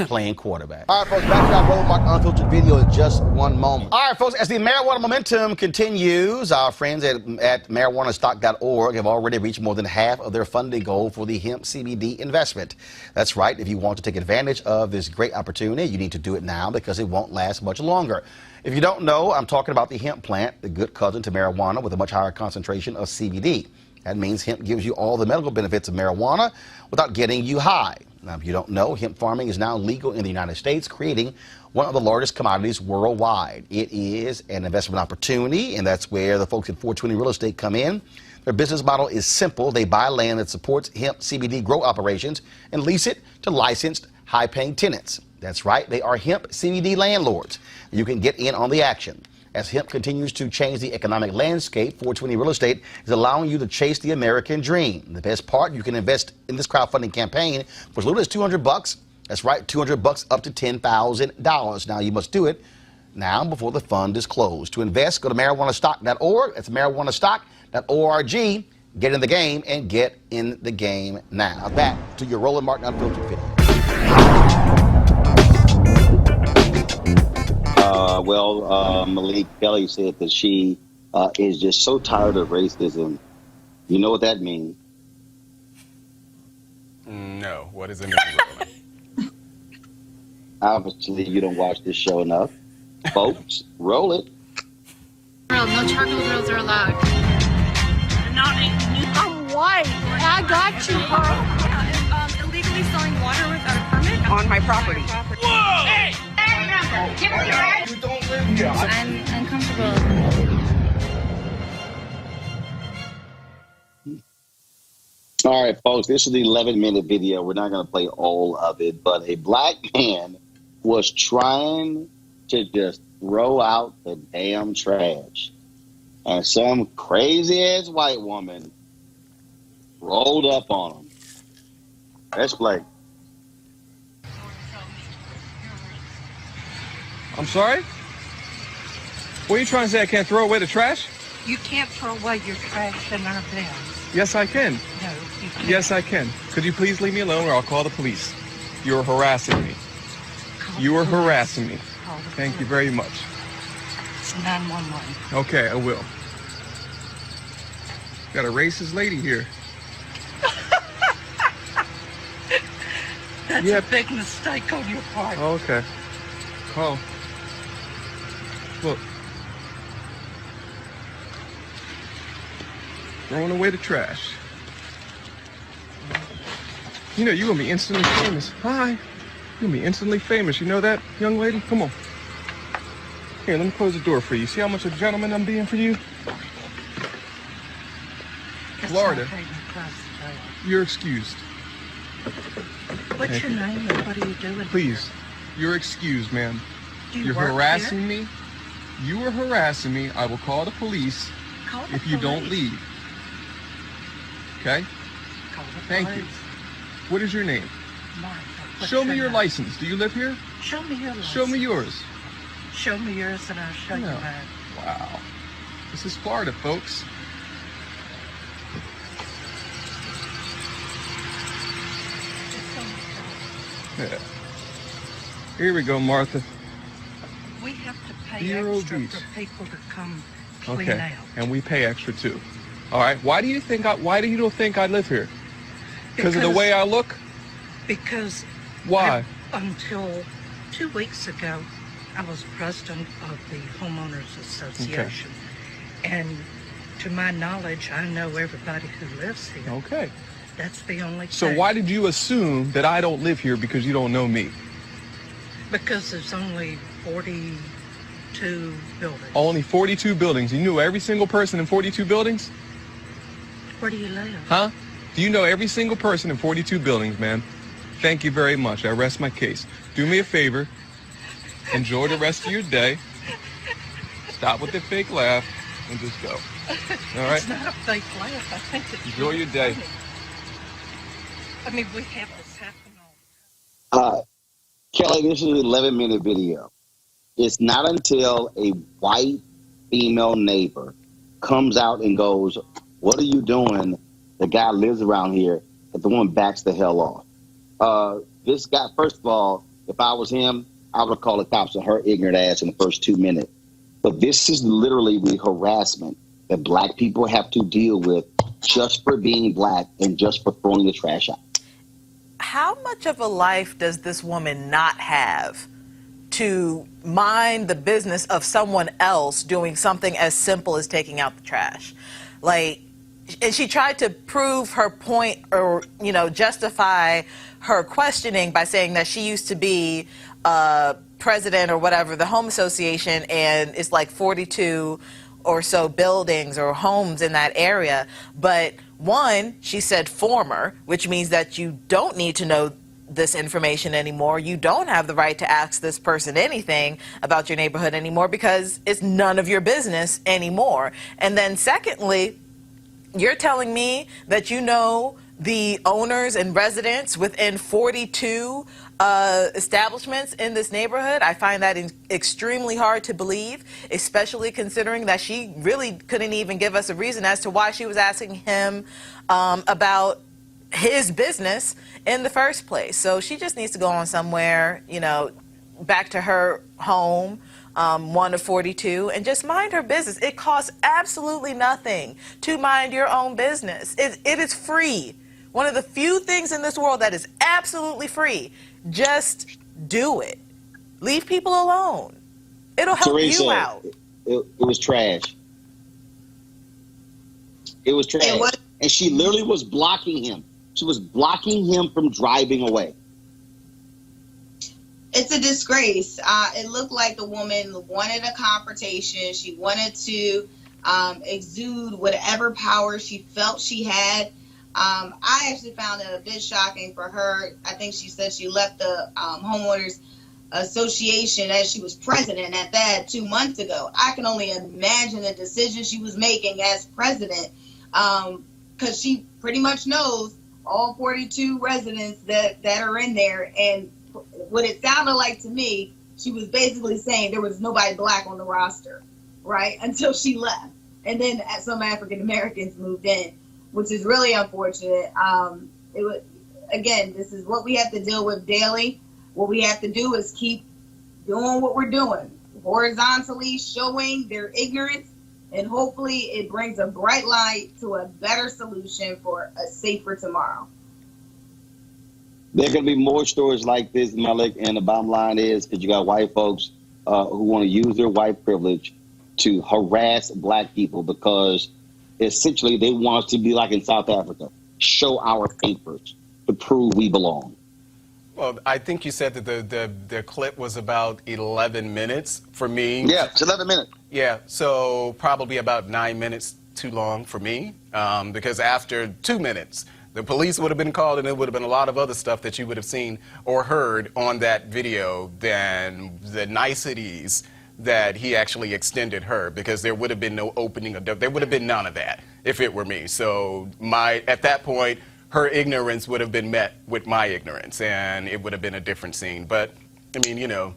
playing quarterback. All right, folks, back to our Roland Mark Unfiltered video in just one moment. All right, folks, as the marijuana momentum continues, our friends at marijuanastock.org have already reached more than half of their funding goal for the hemp CBD investment. That's right. If you want to take advantage of this great opportunity, you need to do it now because it won't last much longer. If you don't know, I'm talking about the hemp plant, the good cousin to marijuana with a much higher concentration of CBD. That means hemp gives you all the medical benefits of marijuana without getting you high. Now, if you don't know, hemp farming is now legal in the United States, creating one of the largest commodities worldwide. It is an investment opportunity, and that's where the folks at 420 Real Estate come in. Their business model is simple. They buy land that supports hemp CBD grow operations and lease it to licensed, high-paying tenants. That's right, they are hemp CBD landlords. You can get in on the action. As hemp continues to change the economic landscape, 420 Real Estate is allowing you to chase the American dream. The best part, you can invest in this crowdfunding campaign for as little as $200. That's right, $200 up to $10,000. Now, you must do it now before the fund is closed. To invest, go to marijuanastock.org. That's marijuanastock.org. Get in the game and get in the game now. Now back to your Roland Martin Unfiltered video. Malik Kelly said that she is just so tired of racism. You know what that means? No. What does it mean, Roland? Obviously, you don't watch this show enough. Folks, roll it. No charcoal grills are allowed. I'm white. I got you, Yeah, illegally selling water without a permit on my property. Whoa! Hey! Give me your ass! You don't live here. I'm uncomfortable. All right, folks, this is the 11-minute video. We're not going to play all of it, but a black man was trying to just throw out the damn trash. And some crazy-ass white woman rolled up on him. Let's play. I'm sorry? What are you trying to say? I can't throw away the trash? You can't throw away your trash in our bins. Yes, I can. No, you can't. Yes, I can. Could you please leave me alone or I'll call the police? You're harassing me. You are harassing me. Thank you very much. It's 911. Okay, I will. Got a racist lady here. That's a big mistake on your part. Oh, okay. Call. Look. Throwing away the trash. You know, you're going to be instantly famous. Hi. You're going to be instantly famous. You know that, young lady? Come on. Here, let me close the door for you. See how much of a gentleman I'm being for you? Florida. You're excused. What's your name and what are you doing? Please. You're excused, ma'am. You're harassing me. You are harassing me. I will call the police if you don't leave. Okay? Thank you. What is your name? Martha. Show me your license. Do you live here? Show me your license. Show me yours. Show me yours and I'll show you mine. Wow. This is Florida, folks. Yeah. Here we go, Martha. We have to pay Vero extra Beach. for people to come clean Okay. out. And we pay extra too. All right. Why do you don't think I live here? Because of the way I look? Because Why? Until 2 weeks ago, I was president of the Homeowners Association. And to my knowledge, I know everybody who lives here. Okay. That's the only So thing. why did you assume that I don't live here because you don't know me? Because there's only 42 buildings. Only 42 buildings. You knew every single person in 42 buildings? Where do you live? Huh? Do you know every single person in 42 buildings, man? Thank you very much. I rest my case. Do me a favor. Enjoy the rest of your day. Stop with the fake laugh and just go. All right? It's not a fake laugh. I think it's Enjoy really your day. funny. I mean, we have this happen all. Kelly, this is an 11-minute video. It's not until a white female neighbor comes out and goes, "What are you doing?" The guy lives around here, that the woman backs the hell off. This guy, first of all, if I was him, I would have called the cops on her ignorant ass in the first 2 minutes. But this is literally the harassment that black people have to deal with just for being black and just for throwing the trash out. How much of a life does this woman not have to mind the business of someone else doing something as simple as taking out the trash? Like, and she tried to prove her point or, you know, justify her questioning by saying that she used to be president or whatever, the home association, and it's like 42 or so buildings or homes in that area. But one, she said former, which means that you don't need to know this information anymore. You don't have the right to ask this person anything about your neighborhood anymore because it's none of your business anymore. And then secondly, you're telling me that you know the owners and residents within 42 establishments in this neighborhood. I find that extremely hard to believe, especially considering that she really couldn't even give us a reason as to why she was asking him about his business in the first place. So she just needs to go on somewhere, you know, back to her home one of 42, and just mind her business. It costs absolutely nothing to mind your own business. It is free. One of the few things in this world that is absolutely free. Just do it. Leave people alone. It'll help Teresa, you out. It was trash. It was trash. And she literally was blocking him. She was blocking him from driving away. It's a disgrace. It looked like the woman wanted a confrontation. She wanted to exude whatever power she felt she had. I actually found it a bit shocking for her. I think she said she left the homeowners association as she was president at that 2 months ago. I can only imagine the decision she was making as president, because she pretty much knows all 42 residents that are in there. And what it sounded like to me, she was basically saying there was nobody black on the roster, right, until she left. And then some African Americans moved in, which is really unfortunate. Again, this is what we have to deal with daily. What we have to do is keep doing what we're doing, horizontally showing their ignorance, and hopefully it brings a bright light to a better solution for a safer tomorrow. There are going to be more stories like this, Malik, and the bottom line is because you got white folks who want to use their white privilege to harass black people because essentially they want us to be like in South Africa, show our papers to prove we belong. Well, I think you said that the clip was about 11 minutes for me. Yeah, it's 11 minutes. Yeah, so probably about 9 minutes too long for me because after 2 minutes, the police would have been called and there would have been a lot of other stuff that you would have seen or heard on that video than the niceties that he actually extended her, because there would have been no opening of, there would have been none of that if it were me. So at that point, her ignorance would have been met with my ignorance and it would have been a different scene. But I mean, you know,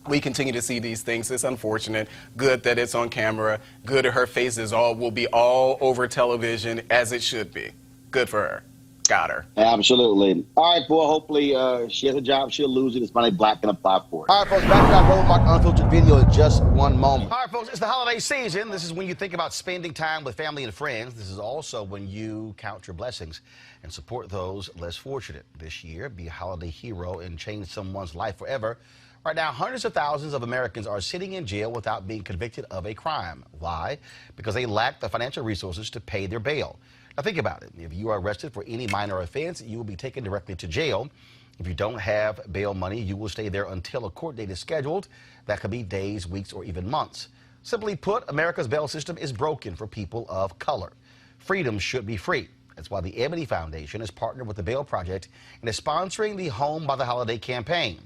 we continue to see these things. It's unfortunate. Good that it's on camera. Good that her face will be all over television as it should be. Good for her. Got her. Absolutely. All right, boy. Hopefully she has a job. She'll lose it. It's money black can apply for it. All right, folks. Back to our Roland Martin Unfiltered video in just one moment. All right, folks. It's the holiday season. This is when you think about spending time with family and friends. This is also when you count your blessings and support those less fortunate. This year, be a holiday hero and change someone's life forever. Right now, hundreds of thousands of Americans are sitting in jail without being convicted of a crime. Why? Because they lack the financial resources to pay their bail. Now think about it. If you are arrested for any minor offense, you will be taken directly to jail. If you don't have bail money, you will stay there until a court date is scheduled. That could be days, weeks, or even months. Simply put, America's bail system is broken for people of color. Freedom should be free. That's why the Ebony Foundation has partnered with the Bail Project and is sponsoring the Home by the Holiday campaign.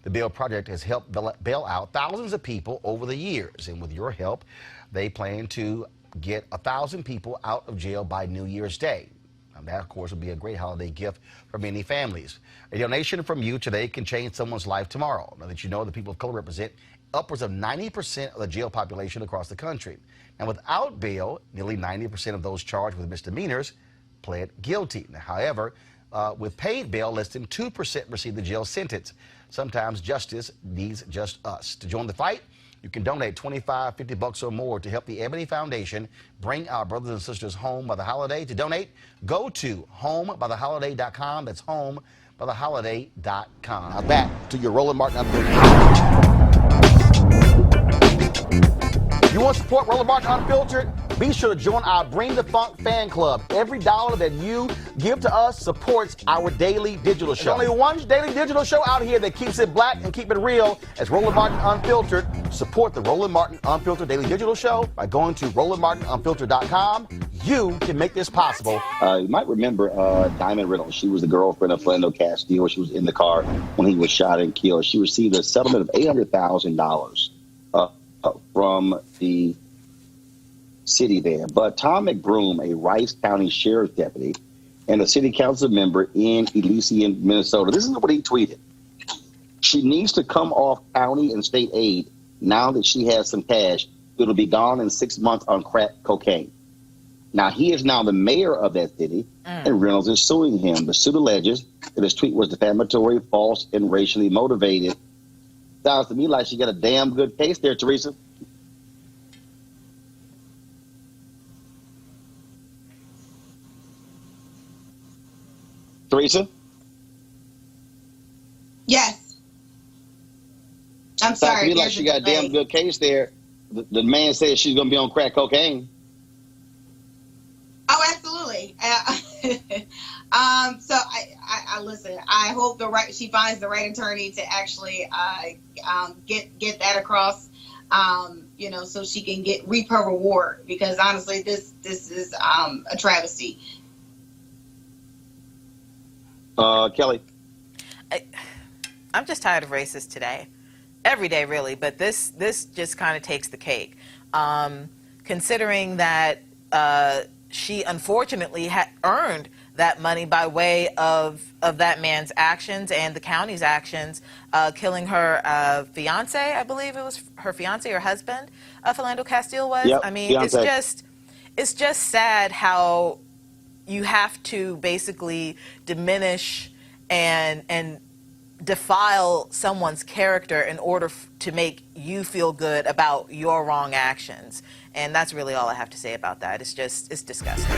The Bail Project has helped bail out thousands of people over the years, and with your help, they plan to get 1,000 people out of jail by New Year's Day. Now, that, of course, will be a great holiday gift for many families. A donation from you today can change someone's life tomorrow. Now that you know the people of color represent upwards of 90% of the jail population across the country. Now, without bail, nearly 90% of those charged with misdemeanors pled guilty. Now, however, with paid bail, less than 2% receive the jail sentence. Sometimes justice needs just us. To join the fight, you can donate $25, $50 or more to help the Ebony Foundation bring our brothers and sisters home by the holiday. To donate, go to homebytheholiday.com. That's homebytheholiday.com. Now back to your Roland Martin Unfiltered. You want to support Roland Martin Unfiltered? Be sure to join our Bring the Funk fan club. Every dollar that you give to us supports our daily digital show. There's only one daily digital show out here that keeps it black and keep it real. It's Roland Martin Unfiltered. Support the Roland Martin Unfiltered daily digital show by going to RolandMartinUnfiltered.com. You can make this possible. You might remember Diamond Reynolds. She was the girlfriend of Philando Castile. She was in the car when he was shot and killed. She received a settlement of $800,000 from the city there. But Tom McBroom, a Rice County Sheriff's deputy and a city council member in Elysian, Minnesota, this is what he tweeted. She needs to come off county and state aid now that she has some cash. It'll be gone in 6 months on crack cocaine. Now, he is now the mayor of that city, and Reynolds is suing him. The suit alleges that his tweet was defamatory, false, and racially motivated. Sounds to me like she got a damn good case there, Teresa. Teresa? Yes. I'm Sounds sorry. to me like she got a damn good case there. The man said she's going to be on crack cocaine. Oh, absolutely. So I listen. I hope she finds the right attorney to actually get that across. So she can reap her reward, because honestly, this is a travesty. Kelly, I'm just tired of racists today. Every day, really, but this just kind of takes the cake. Considering that she unfortunately had earned that money by way of that man's actions and the county's actions, killing her fiance, I believe it was her fiance or husband, Philando Castile was. Yep, I mean, fiance. it's just sad how you have to basically diminish and defile someone's character in order to make you feel good about your wrong actions. And that's really all I have to say about that. It's disgusting.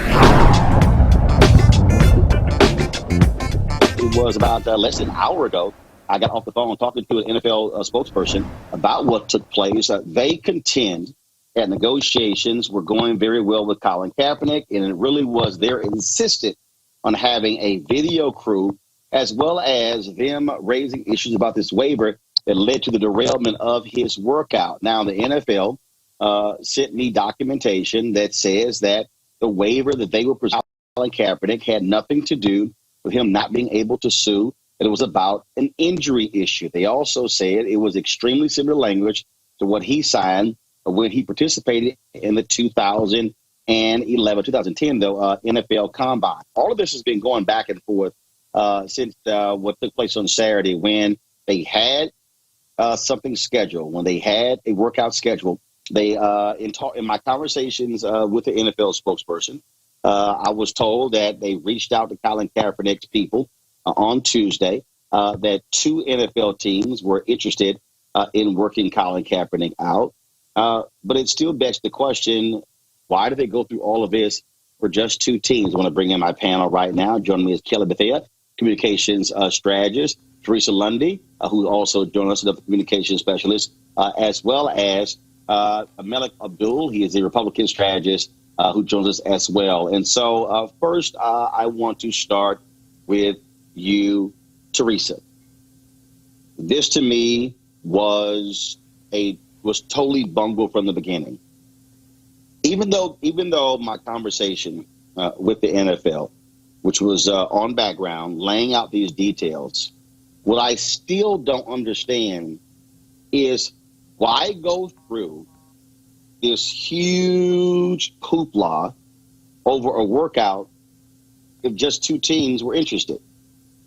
it was about less than an hour ago. I got off the phone talking to an NFL spokesperson about what took place. They contend that negotiations were going very well with Colin Kaepernick, and it really was their insistent on having a video crew, as well as them raising issues about this waiver that led to the derailment of his workout. Now, the NFL sent me documentation that says that the waiver that they were presenting Colin Kaepernick had nothing to do with him not being able to sue, that it was about an injury issue. They also said it was extremely similar language to what he signed when he participated in the 2010 NFL Combine. All of this has been going back and forth since what took place on Saturday, when they had something scheduled, when they had a workout schedule. They in my conversations with the NFL spokesperson, I was told that they reached out to Colin Kaepernick's people on Tuesday, that 2 NFL teams were interested in working Colin Kaepernick out. But it still begs the question, why did they go through all of this for just 2 teams? I want to bring in my panel right now. Joining me is Kelly Bethea, communications strategist, Teresa Lundy, who also joined us as a communications specialist, as well as Malik Abdul. He is a Republican strategist who joins us as well. And so first, I want to start with you, Teresa. This to me was totally bungled from the beginning. Even though my conversation with the NFL, which was on background, laying out these details, what I still don't understand is why go through this huge hoopla over a workout if just 2 teams were interested.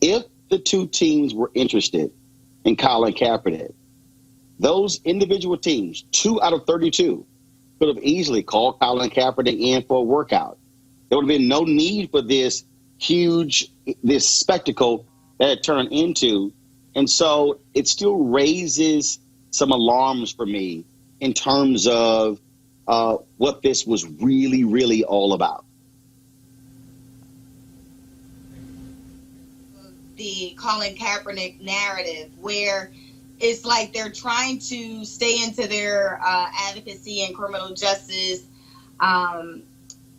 If the 2 teams were interested in Colin Kaepernick, those individual teams, 2 out of 32, could have easily called Colin Kaepernick in for a workout. There would have been no need for this spectacle that it turned into. And so it still raises some alarms for me in terms of what this was really, really all about. The Colin Kaepernick narrative, where it's like they're trying to stay into their advocacy and criminal justice battle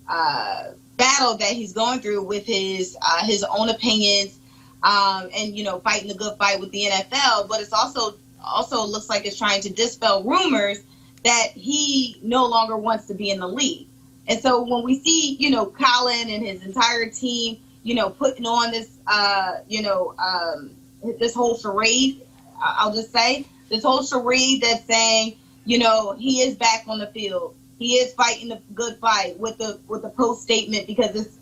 that he's going through with his own opinions, and fighting the good fight with the NFL. But it's also looks like it's trying to dispel rumors that he no longer wants to be in the league. And so when we see Colin and his entire team putting on this this whole charade, I'll just say this whole charade that's saying he is back on the field, he is fighting the good fight with the post statement because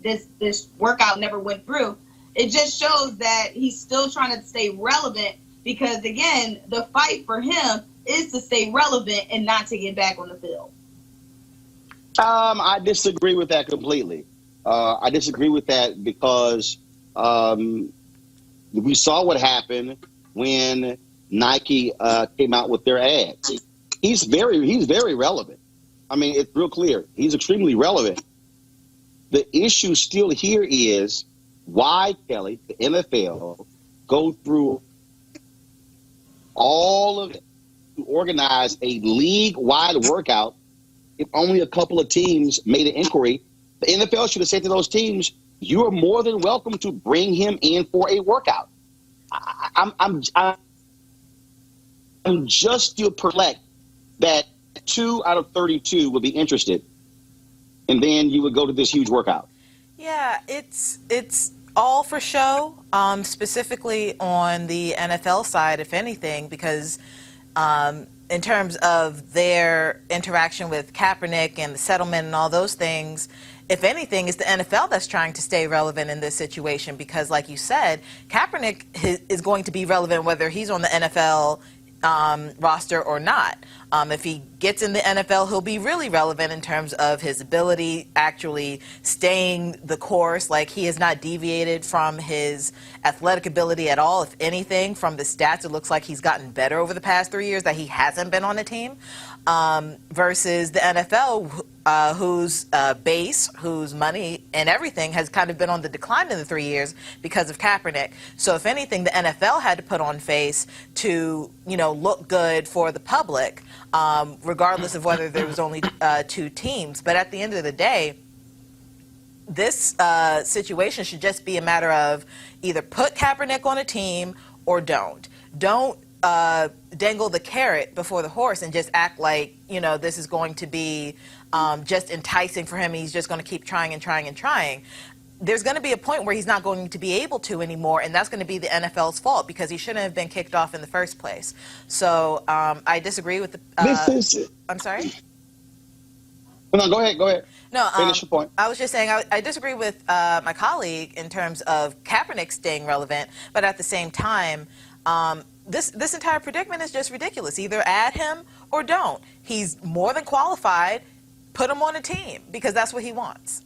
this workout never went through. It just shows that he's still trying to stay relevant, because again, the fight for him is to stay relevant and not to get back on the field. I disagree with that completely. I disagree with that because we saw what happened when Nike came out with their ads. He's very relevant. I mean, it's real clear. He's extremely relevant. The issue still here is why, Kelly, the NFL, go through all of it to organize a league-wide workout if only a couple of teams made an inquiry. The NFL should have said to those teams, you are more than welcome to bring him in for a workout. I'm just still perplexed that 2 out of 32 would be interested, and then you would go to this huge workout. Yeah, it's all for show, specifically on the NFL side, if anything, because in terms of their interaction with Kaepernick and the settlement and all those things, if anything, it's the NFL that's trying to stay relevant in this situation because, like you said, Kaepernick is going to be relevant whether he's on the NFL roster or not. If he gets in the NFL, he'll be really relevant in terms of his ability actually staying the course. Like, he has not deviated from his athletic ability at all. If anything, from the stats, it looks like he's gotten better over the past 3 years that he hasn't been on a team. Versus the NFL, whose base, whose money and everything has kind of been on the decline in the 3 years because of Kaepernick. So if anything, the NFL had to put on face to, look good for the public, regardless of whether there was only 2 teams. But at the end of the day, this situation should just be a matter of either put Kaepernick on a team or don't. Don't dangle the carrot before the horse and just act like, this is going to be just enticing for him. He's just going to keep trying and trying and trying. There's going to be a point where he's not going to be able to anymore, and that's going to be the NFL's fault because he shouldn't have been kicked off in the first place. So I disagree with the... I'm sorry? No, go ahead. No, finish your point. I was just saying I disagree with my colleague in terms of Kaepernick staying relevant, but at the same time, this entire predicament is just ridiculous. Either add him or don't. He's more than qualified. Put him on a team because that's what he wants.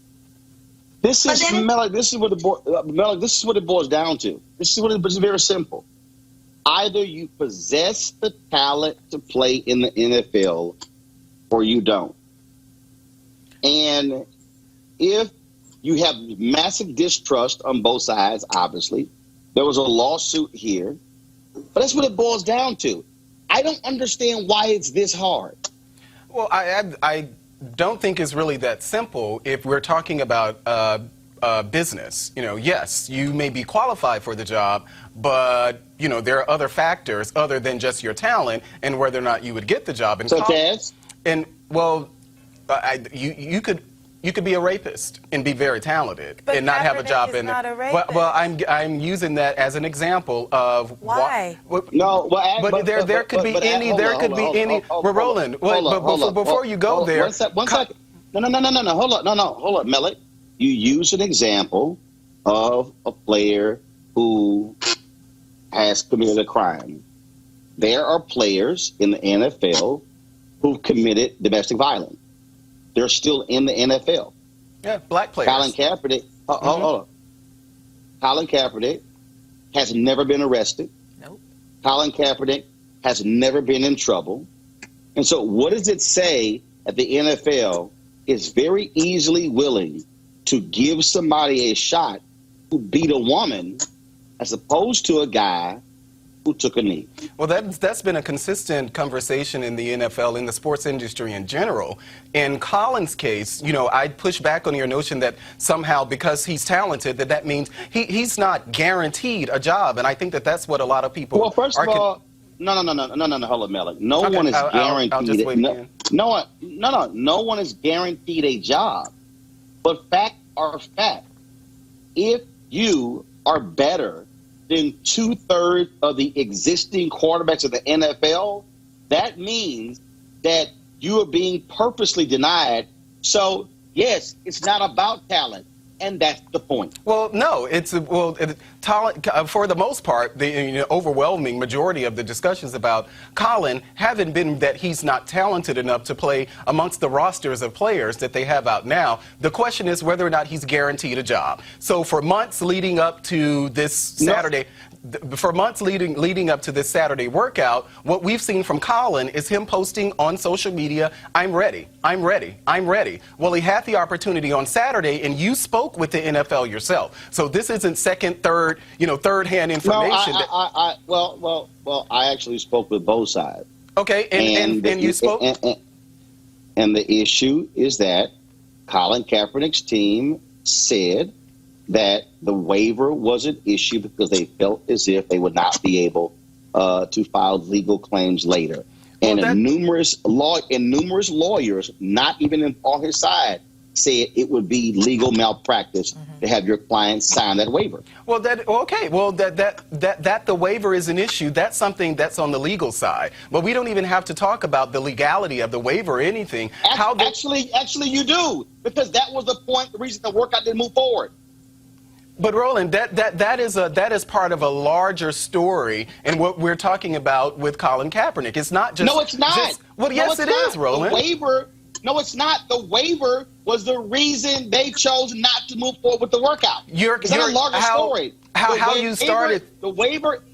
This is what it boils down to. It's very simple. Either you possess the talent to play in the NFL or you don't. And if you have massive distrust on both sides, obviously, there was a lawsuit here, but that's what it boils down to. I don't understand why it's this hard. Well, I don't think it's really that simple if we're talking about business. Yes, you may be qualified for the job, but, there are other factors other than just your talent and whether or not you would get the job. Such as? And, well, you could be a rapist and be very talented and not have a job in it. Well, I'm using that as an example of why. There could be any. Roland. Before you go there, one second. No. Hold up, Mellick. You use an example of a player who has committed a crime. There are players in the NFL who've committed domestic violence. They're still in the NFL. Yeah, black players. Colin Kaepernick. Hold on. Colin Kaepernick has never been arrested. Nope. Colin Kaepernick has never been in trouble. And so what does it say that the NFL is very easily willing to give somebody a shot who beat a woman as opposed to a guy who took a knee? Well, that's been a consistent conversation in the NFL, in the sports industry in general. In Colin's case, I'd push back on your notion that somehow because he's talented, that means he's not guaranteed a job. And I think that's what a lot of people Well, first of all, no, hold on, Mellick. No one is guaranteed. No one is guaranteed a job. But fact are fact. If you are better than 2/3 of the existing quarterbacks of the NFL, that means that you are being purposely denied. So, yes, it's not about talent. And that's the point. Well, no, for the most part, the overwhelming majority of the discussions about Colin haven't been that he's not talented enough to play amongst the rosters of players that they have out now. The question is whether or not he's guaranteed a job. So for months leading up to this Saturday, for months leading up to this Saturday workout, what we've seen from Colin is him posting on social media, I'm ready, I'm ready, I'm ready. Well, he had the opportunity on Saturday, and you spoke with the NFL yourself. So this isn't second, third, third-hand information. No, well, I actually spoke with both sides. Okay, and you spoke? And the issue is that Colin Kaepernick's team said that the waiver was an issue because they felt as if they would not be able to file legal claims later. And numerous lawyers, not even on his side, said it would be legal malpractice to have your client sign that waiver. Well, that the waiver is an issue. That's something that's on the legal side. But we don't even have to talk about the legality of the waiver or anything. Actually, you do, because that was the point, the reason the workout didn't move forward. But Roland, that is part of a larger story, and what we're talking about with Colin Kaepernick. It's not just. No, it's not. Well, yes, it is, Roland. The waiver. No, it's not. The waiver was the reason they chose not to move forward with the workout. It's not a larger story. How you started the waiver.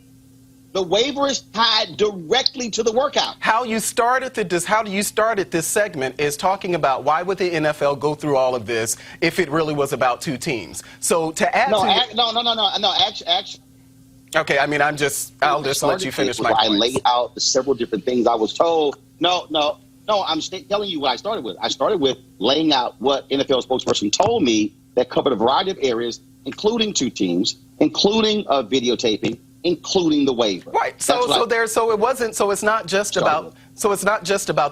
The waiver is tied directly to the workout. How you started this segment is talking about why would the NFL go through all of this if it really was about two teams. So to add actually. Okay, I mean, I'll just let you finish my points. points. I laid out several different things I was told. No, I'm telling you what I started with. I started with laying out what NFL spokesperson told me that covered a variety of areas, including two teams, including videotaping, including the waiver. Right. So it's not just about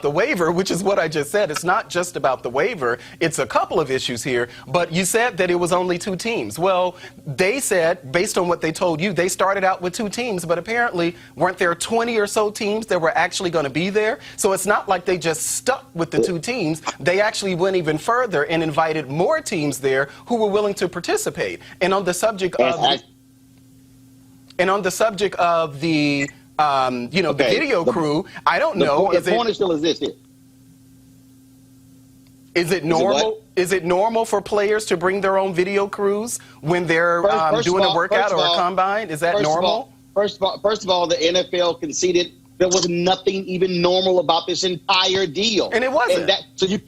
the waiver, which is what I just said. It's not just about the waiver. It's a couple of issues here. But you said that it was only two teams. Well, they said, based on what they told you, they started out with two teams, but apparently weren't there 20 or so teams that were actually going to be there? So it's not like they just stuck with the two teams. They actually went even further and invited more teams there who were willing to participate. And on the subject of the the video crew, I don't know. The point still is this here. Is it normal? Is it normal for players to bring their own video crews when they're doing a workout or a combine? Is that normal? First of all, the NFL conceded there was nothing even normal about this entire deal, and it wasn't. So you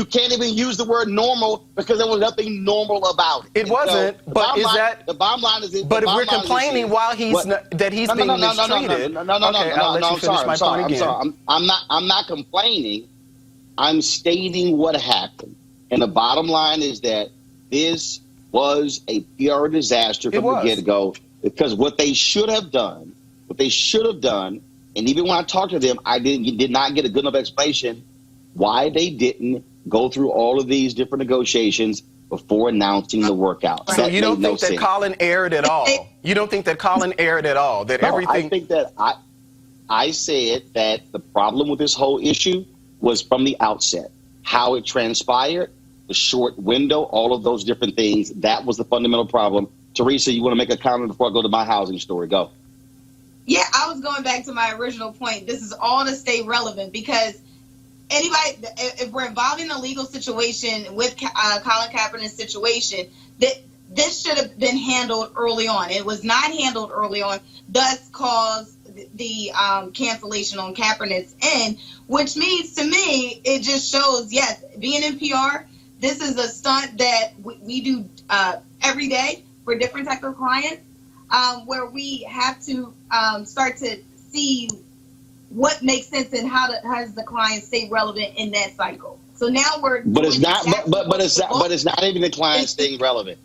can't even use the word normal because there was nothing normal about it. It wasn't. So the bottom line is. But if we're complaining while he's being mistreated, I'm sorry. I'm not complaining. I'm stating what happened, and the bottom line is that this was a PR disaster from the get-go because what they should have done, and even when I talked to them, I did not get a good enough explanation why they didn't go through all of these different negotiations before announcing the workout. So you don't think that Colin erred at all? You don't think that Colin erred at all? That everything? I think that I said that the problem with this whole issue was from the outset. How it transpired, the short window, all of those different things, that was the fundamental problem. Teresa, you want to make a comment before I go to my housing story? Go. Yeah, I was going back to my original point. This is all to stay relevant because anybody, if we're involved in a legal situation with Colin Kaepernick's situation, this should have been handled early on. It was not handled early on, thus caused the cancellation on Kaepernick's end, which means to me, it just shows, yes, being in PR, this is a stunt that we do every day for different type of clients, where we have to start to see what makes sense and how does the client stay relevant in that cycle. So now we're but it's not even the client staying relevant.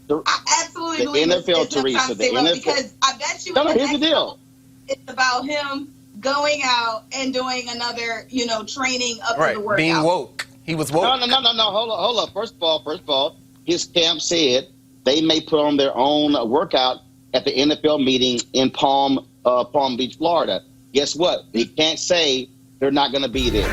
I absolutely believe the NFL, Teresa, the NFL, because I bet you here's the deal. It's about him going out and doing another, training up to the workout. Being woke. He was woke. No. Hold up. First of all, his camp said they may put on their own workout at the NFL meeting in Palm Beach, Florida. Guess what? They can't say they're not going to be there.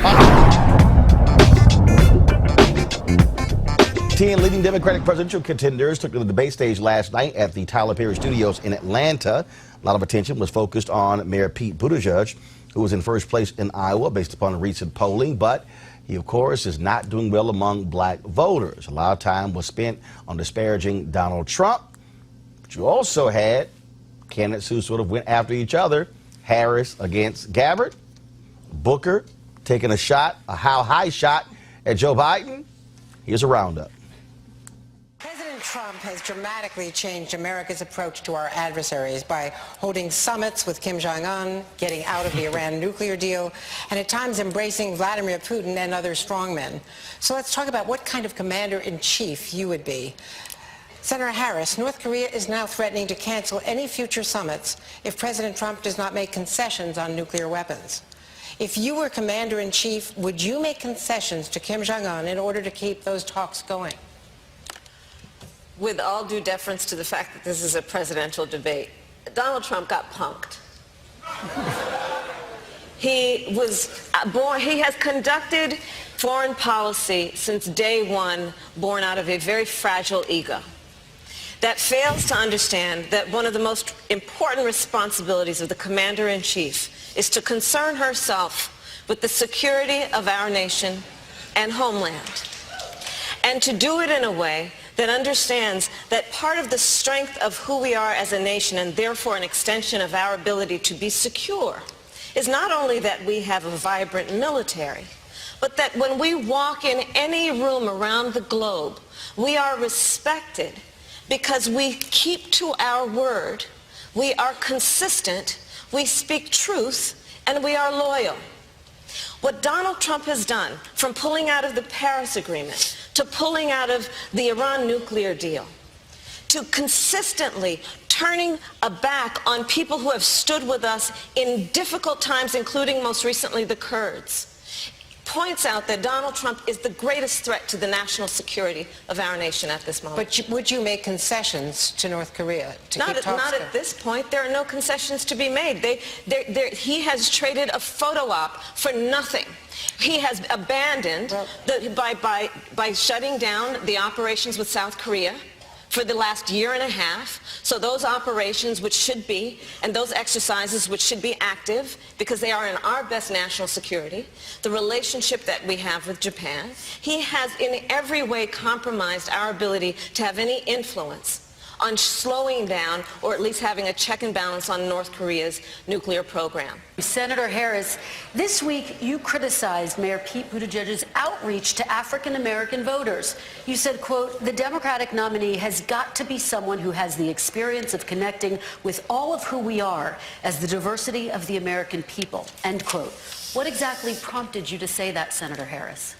10 leading Democratic presidential contenders took to the debate stage last night at the Tyler Perry Studios in Atlanta. A lot of attention was focused on Mayor Pete Buttigieg, who was in first place in Iowa based upon recent polling, but he, of course, is not doing well among black voters. A lot of time was spent on disparaging Donald Trump, but you also had candidates who sort of went after each other. Harris against Gabbard. Booker taking a shot, a how-high shot at Joe Biden. Here's a roundup. President Trump has dramatically changed America's approach to our adversaries by holding summits with Kim Jong-un, getting out of the Iran nuclear deal, and at times embracing Vladimir Putin and other strongmen. So let's talk about what kind of commander-in-chief you would be. Senator Harris, North Korea is now threatening to cancel any future summits if President Trump does not make concessions on nuclear weapons. If you were commander-in-chief, would you make concessions to Kim Jong-un in order to keep those talks going? With all due deference to the fact that this is a presidential debate, Donald Trump got punked. He has conducted foreign policy since day one born out of a very fragile ego that fails to understand that one of the most important responsibilities of the commander-in-chief is to concern herself with the security of our nation and homeland, and to do it in a way that understands that part of the strength of who we are as a nation, and therefore an extension of our ability to be secure, is not only that we have a vibrant military, but that when we walk in any room around the globe, we are respected because we keep to our word, we are consistent, we speak truth, and we are loyal. What Donald Trump has done, from pulling out of the Paris Agreement, to pulling out of the Iran nuclear deal, to consistently turning a back on people who have stood with us in difficult times, including most recently the Kurds, points out that Donald Trump is the greatest threat to the national security of our nation at this moment. But would you make concessions to North Korea to keep talks going? Not at this point. There are no concessions to be made. He has traded a photo op for nothing. He has abandoned, by shutting down the operations with South Korea for the last year and a half. So those operations, which should be, and those exercises, which should be active because they are in our best national security, the relationship that we have with Japan, he has in every way compromised our ability to have any influence on slowing down, or at least having a check and balance on North Korea's nuclear program. Senator Harris, this week you criticized Mayor Pete Buttigieg's outreach to African-American voters. You said, quote, "The Democratic nominee has got to be someone who has the experience of connecting with all of who we are as the diversity of the American people," end quote. What exactly prompted you to say that, Senator Harris?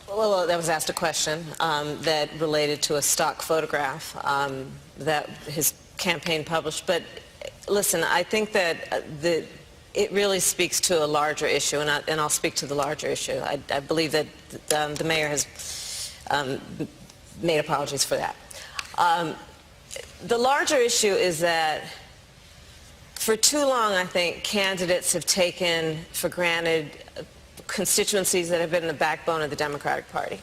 Well, that was asked a question that related to a stock photograph that his campaign published. But listen, I think that it really speaks to a larger issue, and I'll speak to the larger issue. I believe that the mayor has made apologies for that. The larger issue is that for too long, I think, candidates have taken for granted constituencies that have been the backbone of the Democratic Party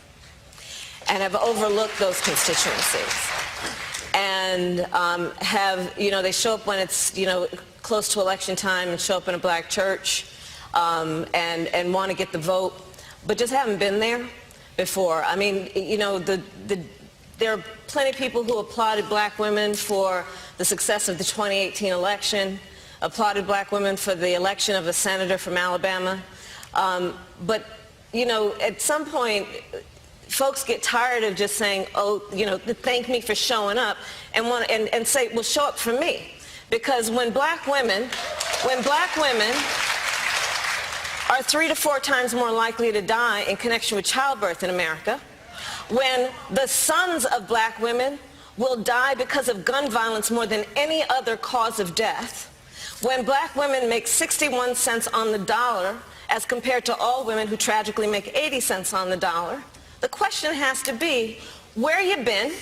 and have overlooked those constituencies and they show up when it's, close to election time and show up in a black church and want to get the vote, but just haven't been there before. I mean, there are plenty of people who applauded black women for the success of the 2018 election, applauded black women for the election of a senator from Alabama. But at some point, folks get tired of just saying, oh, thank me for showing up, and say, well, show up for me. Because when black women are 3 to 4 times more likely to die in connection with childbirth in America, when the sons of black women will die because of gun violence more than any other cause of death, when black women make 61 cents on the dollar as compared to all women who tragically make 80 cents on the dollar, the question has to be, where you been,